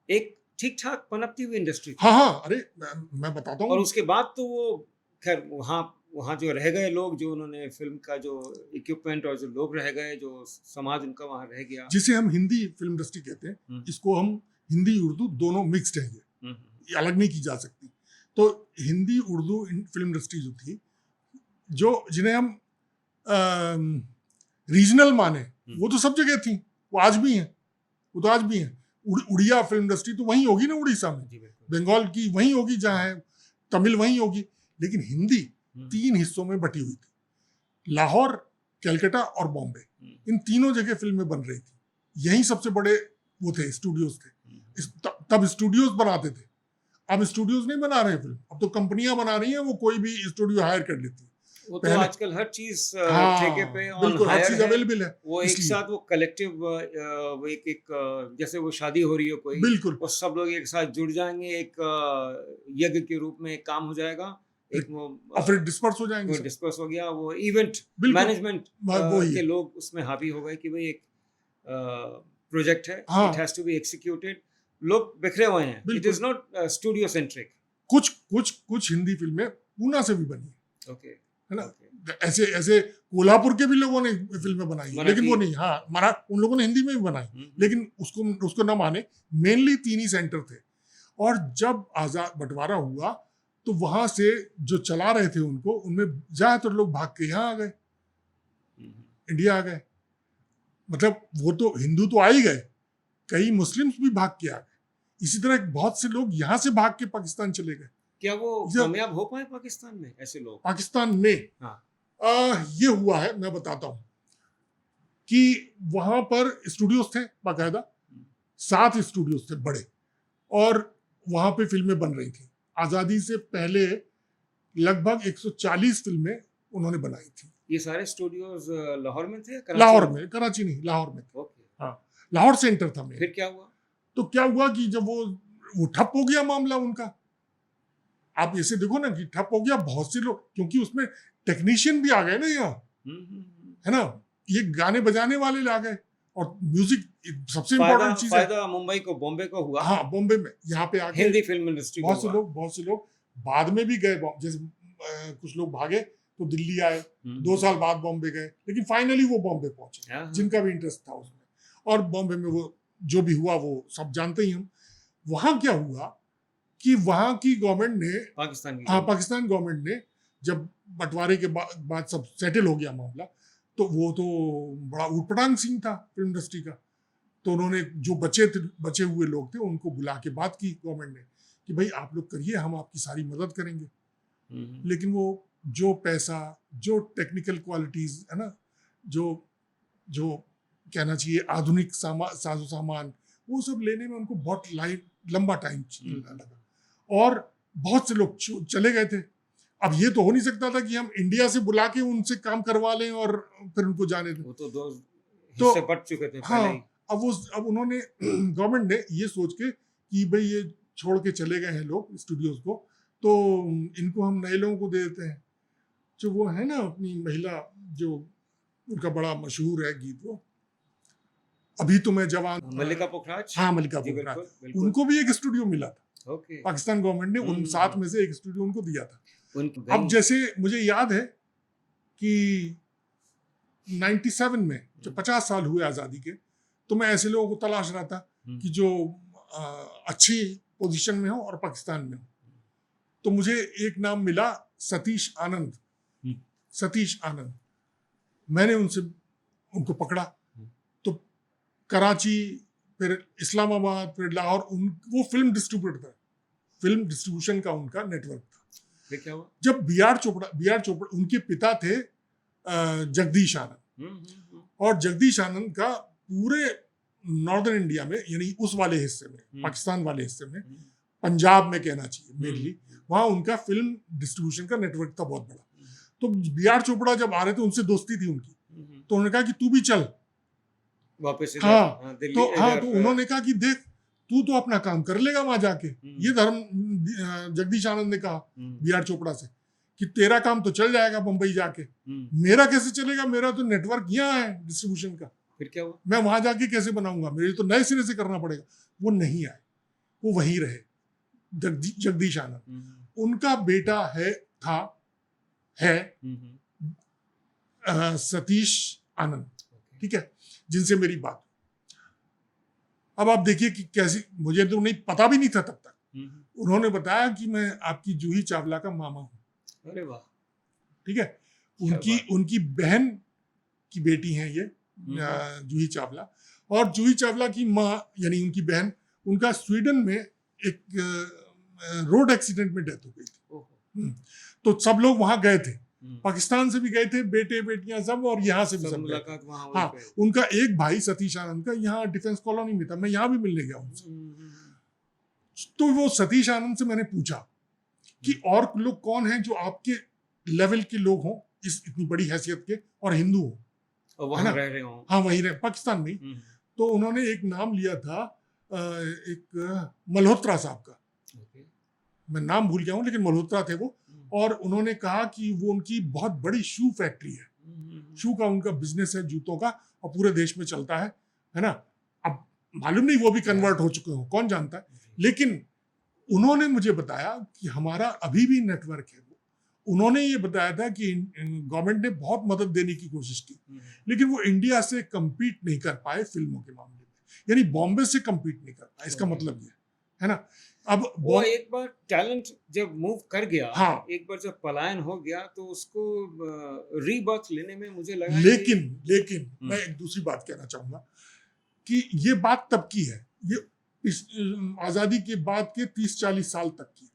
एक ठीक ठाक पनपती हुई इंडस्ट्री थी। हाँ, अरे मैं बताता हूँ। और उसके बाद तो वो खैर वहाँ जो रह गए लोग, जो उन्होंने फिल्म का जो इक्विपमेंट और जो लोग रह गए, जो समाज उनका वहाँ रह गया, जिसे हम हिंदी फिल्म इंडस्ट्री कहते हैं, इसको हम हिंदी उर्दू दोनों मिक्स्ड है, ये अलग नहीं की जा सकती। तो हिंदी उर्दू फिल्म इंडस्ट्री जो थी, जिन्हें हम रीजनल माने, वो तो सब जगह थी, वो आज भी हैं, वो तो आज भी हैं। उड़िया फिल्म इंडस्ट्री तो वहीं होगी ना उड़ीसा में, बंगाल की वहीं होगी जहाँ है, तमिल वहीं होगी, लेकिन हिंदी 3 हिस्सों में बटी हुई थी, लाहौर, कलकत्ता और बॉम्बे, इन तीनों जगह फिल्में बन रही थी। यही सबसे बड़े वो थे, स्टूडियोज थे। तब स्टूडियोज बनाते थे, अब स्टूडियोज नहीं बना रहे फिल्म, अब तो कंपनियां बना रही हैं, वो कोई भी स्टूडियो हायर कर लेती है। वो तो आजकल हर चीज ठेके पे ऑन हर हायर चीज अवेलेबल है, वो एक साथ वो कलेक्टिव वो एक जैसे वो शादी हो रही हो कोई, बिल्कुल, वो सब लोग एक साथ जुड़ जाएंगे, एक यज्ञ के रूप में एक काम हो जाएगा, एक वो फिर डिस्पर्स हो जाएंगे, डिस्पर्स हो गया, वो इवेंट मैनेजमेंट के लोग उसमें हावी हो गए कि भाई एक प्रोजेक्ट है, it has to be executed, लोग बिखरे हुए हैं, it is not studio centric. कुछ हिंदी फिल्में पूना से भी बनी, ओके, है ना, ऐसे ऐसे कोल्हापुर के भी लोगों ने फिल्में बनाई, लेकिन वो नहीं, हाँ उन लोगों ने हिंदी में भी बनाई, लेकिन उसको न माने, मेनली 3 ही सेंटर थे। और जब आजाद बंटवारा हुआ तो वहां से जो चला रहे थे उनको, उनमें ज्यादातर लोग भाग के यहाँ आ गए, इंडिया आ गए। मतलब वो तो हिंदू तो आ ही गए, कई मुस्लिम्स भी भाग के आ गए, इसी तरह बहुत से लोग यहाँ से भाग के पाकिस्तान चले गए। क्या वो कामयाब हो पाए पाकिस्तान में ऐसे लोग? पाकिस्तान में ये हुआ है, मैं बताता हूँ कि वहां पर स्टूडियोज थे बाकायदा, 7 स्टूडियोज थे बड़े, और वहां पे फिल्में बन रही थी। आजादी से पहले लगभग 140 फिल्में उन्होंने बनाई थी। ये सारे स्टूडियोज लाहौर में थे? लाहौर में, कराची नहीं, लाहौर में थे। हाँ, लाहौर सेंटर था मेरा। फिर क्या हुआ? तो क्या हुआ कि जब वो ठप हो गया मामला उनका, आप ऐसे देखो ना कि ठप हो गया, बहुत से लोग, क्योंकि उसमें टेक्नीशियन भी आ गए ना यहाँ, है ना, ये गाने बजाने वाले आ गए, और म्यूजिक सबसे इम्पोर्टेंट चीज है। फायदा मुंबई को, बॉम्बे को हुआ। हाँ, बॉम्बे में यहाँ पे आ गए हिंदी फिल्म इंडस्ट्री, बहुत से लोग बाद में भी गए, जैसे कुछ लोग भागे तो दिल्ली आए, 2 साल बाद बॉम्बे गए, लेकिन फाइनली वो बॉम्बे पहुंचे, जिनका भी इंटरेस्ट था उसमें, और बॉम्बे में वो जो भी हुआ वो सब जानते ही हम। वहां क्या हुआ कि वहां की गवर्नमेंट ने, पाकिस्तान गवर्नमेंट ने, जब बंटवारे के बाद सब सेटल हो गया मामला, तो वो तो बड़ा उटपटांग सीन था फिल्म इंडस्ट्री का, तो उन्होंने जो बचे हुए लोग थे उनको बुला के बात की गवर्नमेंट ने कि भाई आप लोग करिए, हम आपकी सारी मदद करेंगे। लेकिन वो जो पैसा, जो टेक्निकल क्वालिटीज है ना, जो कहना चाहिए आधुनिक साजो सामान, वो सब लेने में उनको बहुत लंबा टाइम लगा, और बहुत से लोग चले गए थे। अब ये तो हो नहीं सकता था कि हम इंडिया से बुला के उनसे काम करवा लें और फिर उनको जाने दें, वो तो 2 हिस्से बट चुके थे पहले ही। अब उन्होंने गवर्नमेंट ने ये सोच के कि भाई ये छोड़ के चले गए हैं लोग स्टूडियोज को, तो इनको हम नए लोगों को दे देते हैं। जो वो है ना अपनी महिला, जो उनका बड़ा मशहूर है गीत, वो अभी तो मैं जवान, मल्लिका पोखराज। हाँ, मल्लिका पोखराज, उनको भी एक स्टूडियो मिला था। पाकिस्तान गवर्नमेंट ने उन 7 में से एक स्टूडियो उनको दिया था। अब जैसे मुझे याद है कि 97 में जब 50 साल हुए आज़ादी के, तो मैं ऐसे लोगों को तलाश रहा था कि जो अच्छी पोजीशन में हो और पाकिस्तान में हो, तो मुझे एक नाम मिला, सतीश आनंद। मैंने उनको पकड़ा, तो कराची, फिर इस्लामाबाद, फिर लाहौर, वो फिल्म डिस्ट्रीब्यूटर था, फिल्म डिस्ट्रीब्यूशन का उनका नेटवर्क था। फिर क्या हुआ? जब बी आर चोपड़ा उनके पिता थे जगदीश आनंद, और जगदीश आनंद का पूरे नॉर्दर्न इंडिया में, यानी उस वाले हिस्से में, पाकिस्तान वाले हिस्से में, पंजाब में कहना चाहिए मेनली, वहाँ उनका फिल्म डिस्ट्रीब्यूशन का नेटवर्क था बहुत बड़ा। तो बी आर चोपड़ा जब आ रहे थे, उनसे दोस्ती थी उनकी, तो उन्होंने कहा कि तू भी चल वापस। तो उन्होंने कहा कि देख, तू तो अपना काम कर लेगा वहां जाके। ये जगदीश आनंद ने कहा बी आर चोपड़ा से कि तेरा काम तो चल जाएगा मुंबई जाके, मेरा कैसे चलेगा, मेरा तो नेटवर्क यहाँ है डिस्ट्रीब्यूशन का। फिर क्या हुआ? मैं वहां जाके कैसे बनाऊंगा, मेरे तो नए सिरे से करना पड़ेगा। वो नहीं आए, वो वहीं रहे, जगदीश आनंद। उनका बेटा है सतीश आनंद, ठीक है, जिनसे मेरी बात। अब आप देखिए कि कैसी, मुझे तो नहीं पता भी नहीं था तब तक, उन्होंने बताया कि मैं आपकी जूही चावला का मामा हूँ। अरे वाह, ठीक है, उनकी बहन की बेटी है ये, जूही चावला, और जूही चावला की माँ यानी उनकी बहन, उनका स्वीडन में एक रोड एक्सीडेंट में डेथ हो गई थी। तो सब लोग वहां गए थे, पाकिस्तान से भी गए थे, बेटे बेटियां सब, और यहाँ से भी सब गए थे। हाँ, उनका एक भाई सतीश आनंद का यहाँ डिफेंस कॉलोनी में था, मैं यहाँ भी मिलने गया उनसे। तो वो सतीश आनंद से मैंने पूछा कि और लोग कौन हैं जो आपके लेवल के लोग हों, इस इतनी बड़ी हैसियत के, और हिंदू हो, वहां रह रहे हो। हाँ, वहीं रहे, पाकिस्तान में। तो उन्होंने एक नाम लिया था, एक मल्होत्रा साहब का, मैं नाम भूल गया हूँ, लेकिन मल्होत्रा थे वो। और उन्होंने कहा कि वो उनकी बहुत बड़ी शू फैक्ट्री है, शू का उनका बिजनेस है, जूतों का, और पूरे देश में चलता है ना। अब मालूम नहीं वो भी कन्वर्ट हो चुके हो, कौन जानता है। लेकिन उन्होंने मुझे बताया कि हमारा अभी भी नेटवर्क है। उन्होंने ये बताया था कि गवर्नमेंट ने बहुत मदद देने की कोशिश की, लेकिन वो इंडिया से कम्पीट नहीं कर पाए फिल्मों के मामले में, यानी बॉम्बे से कम्पीट नहीं कर पाए। इसका मतलब ये है ना। अब वो एक बार टैलेंट जब मूव कर गया, हाँ, एक बार जब पलायन हो गया, तो उसको रीबर्थ लेने में मुझे लगा। लेकिन मैं एक दूसरी बात कहना चाहूंगा कि ये बात तब की है, ये इस आजादी के बाद के 30-40 साल तक की,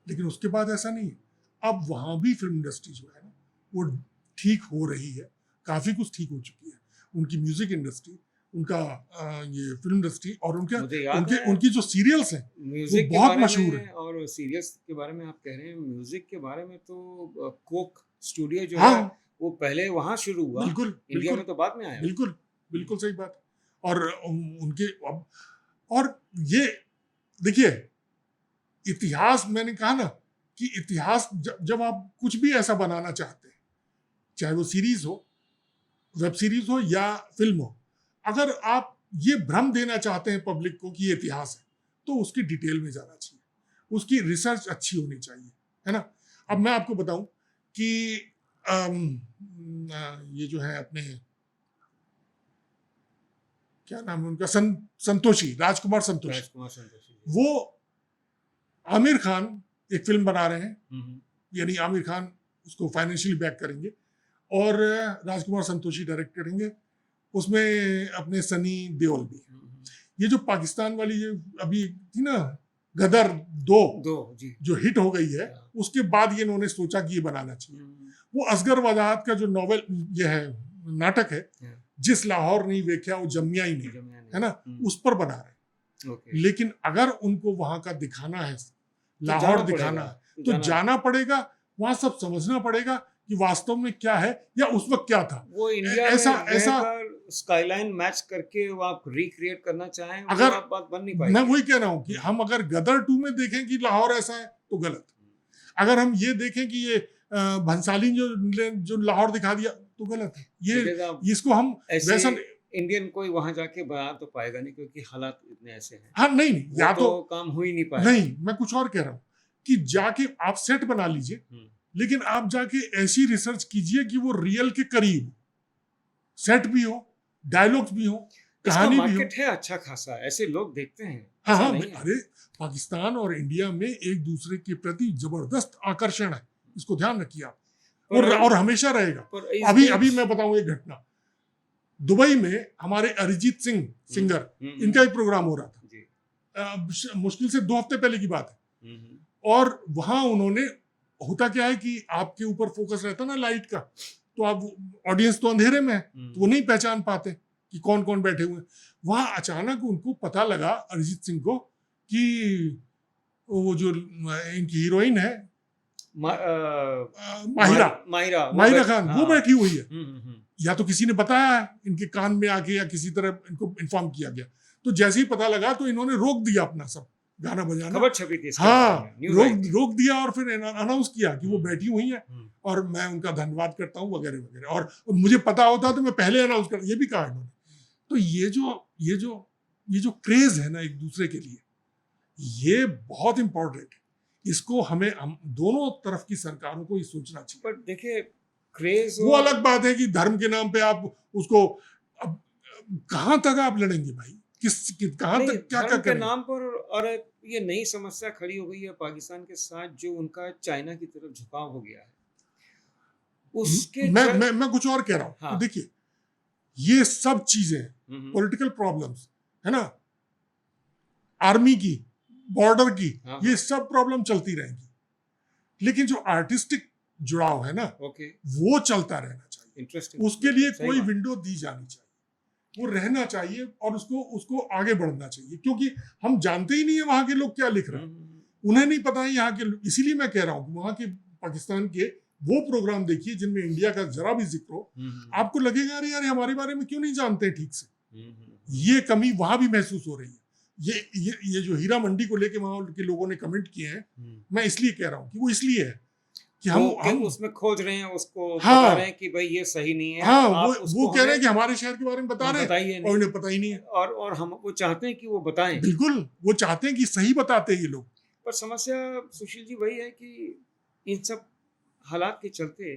लेकिन उसके बाद ऐसा नहीं है। अब वहां भी फिल्म इंडस्ट्री जो है ना, वो ठीक हो रही है, काफी कुछ ठीक हो चुकी है। उनकी म्यूजिक इंडस्ट्री, उनका ये फिल्म इंडस्ट्री, और उनकी जो सीरियल्स हैं म्यूजिक वो बहुत मशहूर है। और सीरियल्स के बारे में आप कह रहे हैं, म्यूजिक के बारे में तो कोक स्टूडियो जो हाँ, है वो पहले वहां शुरू हुआ, इंडिया में तो बाद में आया। बिल्कुल सही बात। और उनके और ये देखिए, इतिहास, मैंने कहा ना कि इतिहास, जब आप कुछ भी ऐसा बनाना चाहते हैं, चाहे वो सीरीज हो, वेब सीरीज हो या फिल्म हो, अगर आप ये भ्रम देना चाहते हैं पब्लिक को कि ये इतिहास है, तो उसकी डिटेल में जाना चाहिए, उसकी रिसर्च अच्छी होनी चाहिए, है ना। अब मैं आपको बताऊं कि ये जो है अपने, क्या नाम है उनका, संतोषी, राजकुमार संतोषी, वो आमिर खान एक फिल्म बना रहे हैं, यानी आमिर खान उसको फाइनेंशियली बैक करेंगे और राजकुमार संतोषी डायरेक्ट करेंगे, उसमें अपने सनी देओल भी। ये जो पाकिस्तान वाली ये अभी थी ना, गदर 2 जी, जो हिट हो गई है, उसके बाद ये इन्होंने सोचा कि ये बनाना चाहिए। वो असगर वजाहत का जो नॉवेल, ये है नाटक है, जिस लाहौर नहीं देखा वो जमिया ही नहीं, है ना, उस पर बना रहे। लेकिन अगर उनको वहां का दिखाना है, लाहौर दिखाना है, तो जाना पड़ेगा वहां, सब समझना पड़ेगा कि वास्तव में क्या है या उस वक्त क्या था। वो इंडिया ऐसा स्काईलाइन मैच करके वो आप रिक्रिएट करना चाहें, अगर आप बात बन नहीं पाएगी। मैं वही कह रहा हूँ कि हम अगर गदर 2 में देखें कि लाहौर ऐसा है तो गलत, अगर हम ये देखें कि ये भंसाली जो लाहौर दिखा दिया तो गलत है। ये इसको हम वैसा इंडियन कोई वहां जाके बना तो पाएगा नहीं, क्योंकि हालात इतने ऐसे हैं। हाँ, नहीं या तो काम हो ही नहीं पाएगा। नहीं, मैं कुछ और कह रहा हूँ कि जाके आप सेट बना लीजिए, लेकिन आप जाके ऐसी रिसर्च कीजिए कि वो रियल के करीब, सेट भी हो, डायलॉग्स भी हो, कहानी भी हो। है अच्छा खासा, ऐसे लोग देखते हैं। हाँ, अरे पाकिस्तान और इंडिया में एक दूसरे के प्रति जबरदस्त आकर्षण है, इसको ध्यान रखिए आप, और हमेशा रहेगा। अभी मैं बताऊं एक घटना, दुबई में हमारे अरिजीत सिंह सिंगर, इनका एक प्रोग्राम हो रहा था, मुश्किल से 2 हफ्ते पहले की बात है। और वहां उन्होंने, होता क्या है कि आपके ऊपर फोकस रहता ना लाइट का, तो आप, ऑडियंस तो अंधेरे में है, तो वो नहीं पहचान पाते कि कौन कौन बैठे हुए हैं। वहां अचानक उनको पता लगा, अरिजीत सिंह को, कि वो जो इनकी हीरोइन है माहिरा खान, वो बैठी हुई है। या तो किसी ने बताया इनके कान में आके, या किसी तरह इनको इन्फॉर्म किया गया। तो जैसे ही पता लगा तो इन्होंने रोक दिया अपना सब गाना बजाना, खबर छपी थी। हाँ, रोक दिया और फिर अनाउंस किया कि वो बैठी हुई है और मैं उनका धन्यवाद करता हूँ वगैरह वगैरह। और मुझे पता होता तो मैं पहले अनाउंस कर, ये भी कहा इन्होंने। तो ये जो क्रेज है ना एक दूसरे के लिए, ये बहुत इंपॉर्टेंट है। इसको हम दोनों तरफ की सरकारों को ये सोचना चाहिए। पर देखिए, क्रेज वो अलग बात है कि धर्म के नाम पे आप उसको, अब कहां तक आप लड़ेंगे भाई, कहां तक क्या धर्म के नाम पर। और ये नई समस्या खड़ी हो गई है पाकिस्तान के साथ, जो उनका चाइना की तरफ झुकाव हो गया है, उसके मैं कुछ और कह रहा हूँ। हाँ। देखिए, ये सब चीजें पॉलिटिकल प्रॉब्लम्स है ना, आर्मी की, बॉर्डर की, ये सब प्रॉब्लम चलती रहेंगी, लेकिन जो आर्टिस्टिक जुड़ाव है ना, वो चलता रहना चाहिए। उसके लिए कोई विंडो दी जानी चाहिए, वो रहना चाहिए और उसको आगे बढ़ना चाहिए, क्योंकि हम जानते ही नहीं है वहां के लोग क्या लिख रहे हैं, उन्हें नहीं पता है यहाँ के। इसीलिए मैं कह रहा हूँ वहां के पाकिस्तान के वो प्रोग्राम देखिए जिनमें इंडिया का जरा भी जिक्र हो, आपको लगेगा अरे यार हमारे बारे में क्यों नहीं जानते ठीक से। ये कमी वहां भी महसूस हो रही है। ये जो हीरा मंडी को लेके वहां के लोगों ने कमेंट किए हैं, मैं इसलिए कह रहा हूँ कि वो इसलिए है कि हम उसमें खोज रहे हैं, उसको हाँ, बता रहे हैं कि भाई ये सही नहीं है। हाँ, वो कह रहे हैं कि हमारे शहर के बारे में बता रहे हैं और उन्हें पता ही नहीं है, और हम वो चाहते हैं कि वो बताएं। बिल्कुल, वो चाहते हैं कि सही बताते हैं ये लोग। पर समस्या सुशील जी वही है कि इन सब हालात के चलते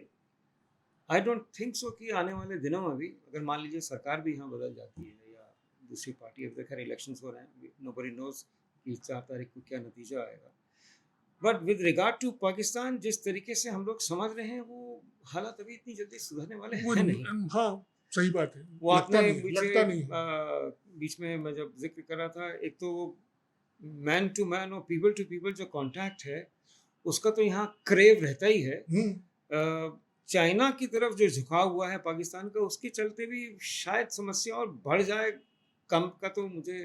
आई डोंट थिंक सो कि आने वाले दिनों में भी अगर मान लीजिए सरकार भी यहाँ बदल जाती है या दूसरी पार्टी, अब खैर इलेक्शंस हो रहे हैं, नोबडी नोज कि 4 तारीख को क्या नतीजा आएगा, but with regard to Pakistan जिस तरीके से हम लोग समझ रहे हैं वो हालात अभी इतनी जल्दी सुधरने वाले हैं नहीं। हाँ, सही बात है। वो आपने बीच में मैं जब जिक्र कर रहा था, एक तो मैन टू मैन और पीपल टू पीपल जो कांटेक्ट है उसका तो यहाँ क्रेव रहता ही है। चाइना की तरफ जो झुकाव हुआ है पाकिस्तान का, उसके चलते भी शायद समस्या और बढ़ जाए, कम का तो मुझे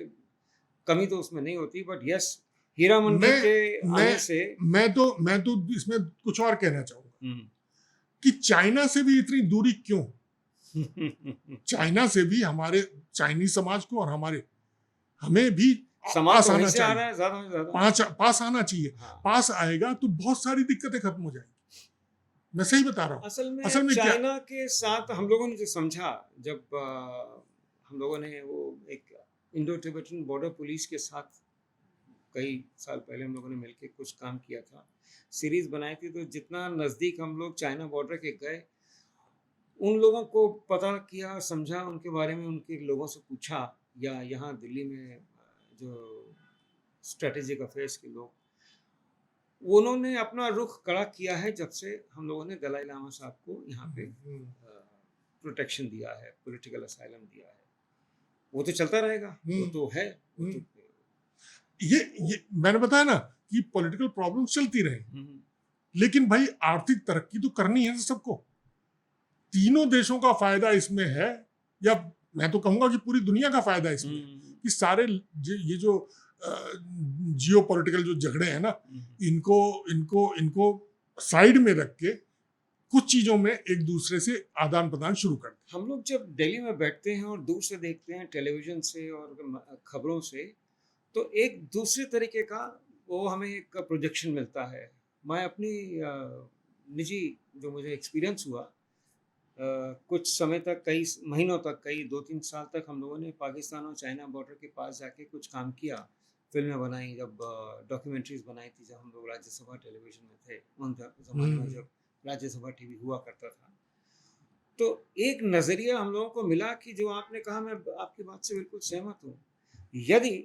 कमी तो उसमें नहीं होती, बट यस हीरा मंडी के आने से मैं तो इसमें कुछ और कहना चाहूंगा कि चाइना से भी इतनी दूरी क्यों। चाइना से भी हमारे चाइनीज समाज को और हमें भी पास आना चाहिए, पास आना चाहिए। हाँ। पास आएगा तो बहुत सारी दिक्कतें खत्म हो जाएंगी। मैं सही बता रहा हूँ। असल में चाइना के साथ हम लोगों ने जो समझा, जब हम लोगों ने वो एक इंडो तिब्बतन बॉर्डर पुलिस के साथ कई साल पहले हम लोगों ने मिलकर कुछ काम किया था, सीरीज बनाई थी, तो जितना नज़दीक हम लोग चाइना बॉर्डर के गए, उन लोगों को पता किया, समझा, उनके बारे में उनके लोगों से पूछा, या यहाँ दिल्ली में जो स्ट्रेटेजिक अफेयर्स के लोग, उन्होंने अपना रुख कड़ा किया है जब से हम लोगों ने दलाई लामा साहब को यहाँ पे प्रोटेक्शन दिया है, पॉलिटिकल असाइलम दिया है। वो तो चलता रहेगा, वो तो है। ये मैंने बताया ना कि पॉलिटिकल प्रॉब्लम चलती रहे, लेकिन भाई आर्थिक तरक्की तो करनी है सबको। तीनों देशों का फायदा इसमें है, या मैं तो कहूंगा कि पूरी दुनिया का फायदा इसमें है कि सारे ये जो जियो पॉलिटिकल जो झगड़े हैं ना, इनको साइड में रख के कुछ चीजों में एक दूसरे से आदान प्रदान शुरू कर दें। हम लोग जब दिल्ली में बैठते हैं और दूर से देखते हैं टेलीविजन से और खबरों से, तो एक दूसरे तरीके का वो हमें एक प्रोजेक्शन मिलता है। मैं अपनी निजी जो मुझे एक्सपीरियंस हुआ, कुछ समय तक, कई महीनों तक, कई 2-3 साल तक हम लोगों ने पाकिस्तान और चाइना बॉर्डर के पास जाके कुछ काम किया, फिल्में बनाई, जब डॉक्यूमेंट्रीज बनाई थी, जब हम लोग राज्यसभा टेलीविजन में थे, उन जमाने में जब राज्यसभा टीवी हुआ करता था, तो एक नज़रिया हम लोगों को मिला कि जो आपने कहा, मैं आपकी बात से बिल्कुल सहमत हूँ। यदि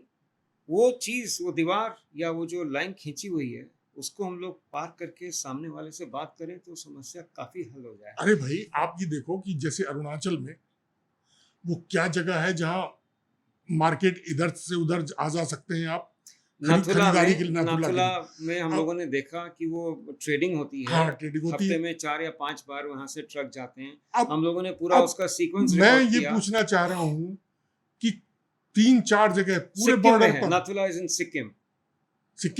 वो चीज़, वो दीवार या वो जो लाइन खींची हुई है, उसको हम लोग पार करके सामने वाले से बात करें तो समस्या काफी हल हो जाए। अरे भाई आप ये देखो कि जैसे अरुणाचल में वो क्या जगह है जहां मार्केट इधर से उधर आ जा सकते हैं आप। नाथुला में हम लोगों ने देखा कि वो ट्रेडिंग होती है। हाँ, ट्रेडिंग होती है। हफ्ते में 4 या 5 बार वहां से ट्रक जाते हैं। हम लोगों ने पूरा उसका सीक्वेंस मैं ये पूछना चाह रहा हूँ कि 3-4 जगह पूरे बॉर्डर पर, नाथुला इज इन सिक्किम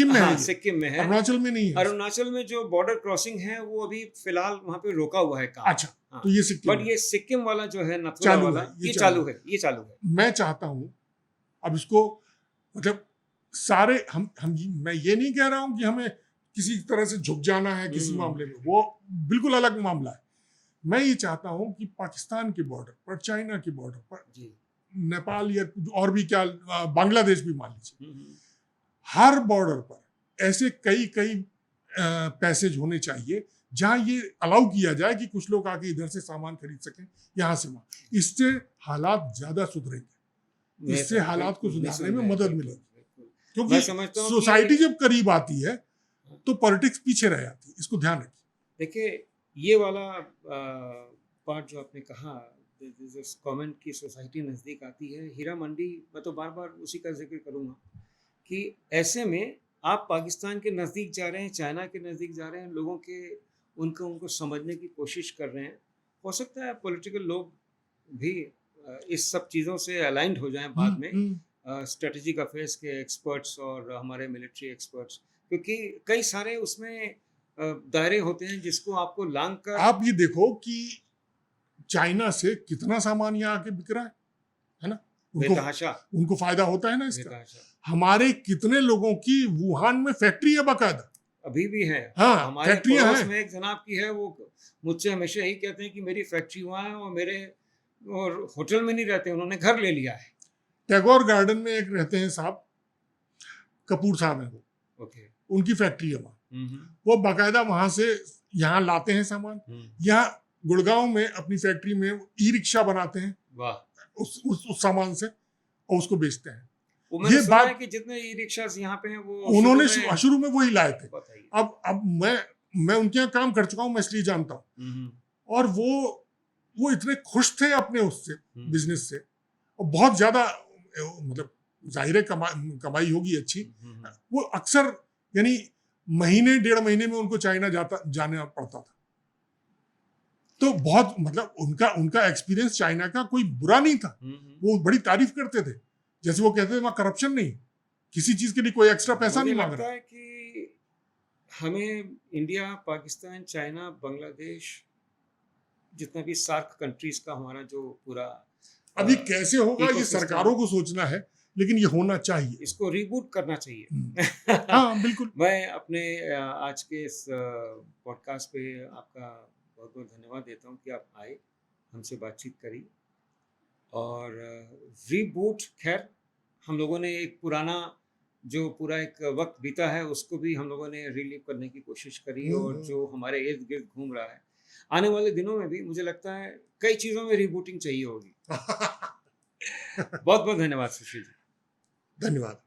में हाँ, है, सिक्किम में है, अरुणाचल में नहीं है। अरुणाचल में जो बॉर्डर क्रॉसिंग है वो अभी फिलहाल वहाँ पे रोका हुआ है काम। अच्छा, तो ये सिक्किम, बट ये सिक्किम वाला जो है नाथुला वाला, ये चालू है। मैं चाहता हूँ अब इसको, मतलब सारे मैं ये नहीं कह रहा हूँ कि हमें किसी तरह से झुक जाना है किसी मामले में, वो बिल्कुल अलग मामला है। मैं ये चाहता हूँ कि पाकिस्तान के बॉर्डर पर, चाइना के बॉर्डर पर, नेपाल या और भी क्या, बांग्लादेश भी मान लीजिए, हर बॉर्डर पर ऐसे कई पैसेज होने चाहिए जहां ये अलाउ किया जाए कि कुछ लोग आके इधर से सामान खरीद सकें, यहाँ से वहां। इससे हालात ज्यादा सुधरेंगे, इससे हालात को सुधारने में मदद मिलेगी। क्योंकि सोसाइटी जब करीब आती है तो पॉलिटिक्स पीछे रह जाती है, इसको ध्यान रखिए। देखिए ये वाला पार्ट जो आपने कहा जिस कमेंट की सोसाइटी नज़दीक आती है, हीरा मंडी, मैं तो बार बार उसी का जिक्र करूँगा कि ऐसे में आप पाकिस्तान के नज़दीक जा रहे हैं, चाइना के नज़दीक जा रहे हैं, लोगों के उनको समझने की कोशिश कर रहे हैं। हो सकता है पॉलिटिकल लोग भी इस सब चीज़ों से अलाइंड हो जाएं बाद में, स्ट्रेटेजिक अफेयर्स के एक्सपर्ट्स और हमारे मिलिट्री एक्सपर्ट्स, क्योंकि कई सारे उसमें दायरे होते हैं जिसको आपको लांग कर। आप ये देखो कि चाइना से कितना सामान यहाँ आके बिक रहा है ना, उनको फायदा होता है ना इसका। हमारे कितने लोगों की वुहान में फैक्ट्री है बाकायदा, अभी भी है। हाँ, हमारे पड़ोस में एक जनाब की है, वो मुझसे हमेशा यही कहते हैं कि मेरी फैक्ट्री वहाँ है और मेरे और होटल में नहीं रहते, उन्होंने घर ले लिया है। टैगोर गार्डन में एक रहते हैं साहब, कपूर साहब हैं वो, ओके, उनकी फैक्ट्री है वहाँ। वो बाकायदा वहां से यहाँ लाते हैं सामान, यहाँ गुड़गांव में अपनी फैक्ट्री में ई रिक्शा बनाते हैं। वाह। उस सामान से और उसको बेचते हैं। ये बात है कि जितने ई रिक्शा यहाँ पे हैं वो उन्होंने शुरू में वही लाए थे। अब मैं उनके यहाँ काम कर चुका हूँ, मैं इसलिए जानता हूँ। और वो इतने खुश थे अपने उससे बिजनेस से, और बहुत ज्यादा मतलब जाहिर है कमाई होगी अच्छी। वो अक्सर यानी महीने 1.5 महीने में उनको चाइना जाना पड़ता था। तो बहुत मतलब उनका एक्सपीरियंस चाइना का कोई बुरा नहीं था। वो बड़ी तारीफ करते थे, जैसे वो कहते थे वहाँ करप्शन नहीं, किसी चीज के लिए कोई एक्स्ट्रा पैसा नहीं मांग रहा। मुझे लगता है कि हमें इंडिया, पाकिस्तान, चाइना, बांग्लादेश, जितना भी सार्क कंट्रीज का हमारा जो पूरा अभी कैसे होगा ये सरकारों को सोचना है, लेकिन ये होना चाहिए, इसको रीबूट करना चाहिए। हाँ बिल्कुल। मैं अपने आज के इस पॉडकास्ट पे आपका बहुत बहुत धन्यवाद देता हूँ कि आप आए, हमसे बातचीत करी। और रीबूट, खैर हम लोगों ने एक पुराना जो पूरा एक वक्त बीता है उसको भी हम लोगों ने रिलीव करने की कोशिश करी, और जो हमारे इर्द गिर्द घूम रहा है आने वाले दिनों में भी मुझे लगता है कई चीज़ों में रीबूटिंग चाहिए होगी। बहुत बहुत धन्यवाद सुशील जी। धन्यवाद।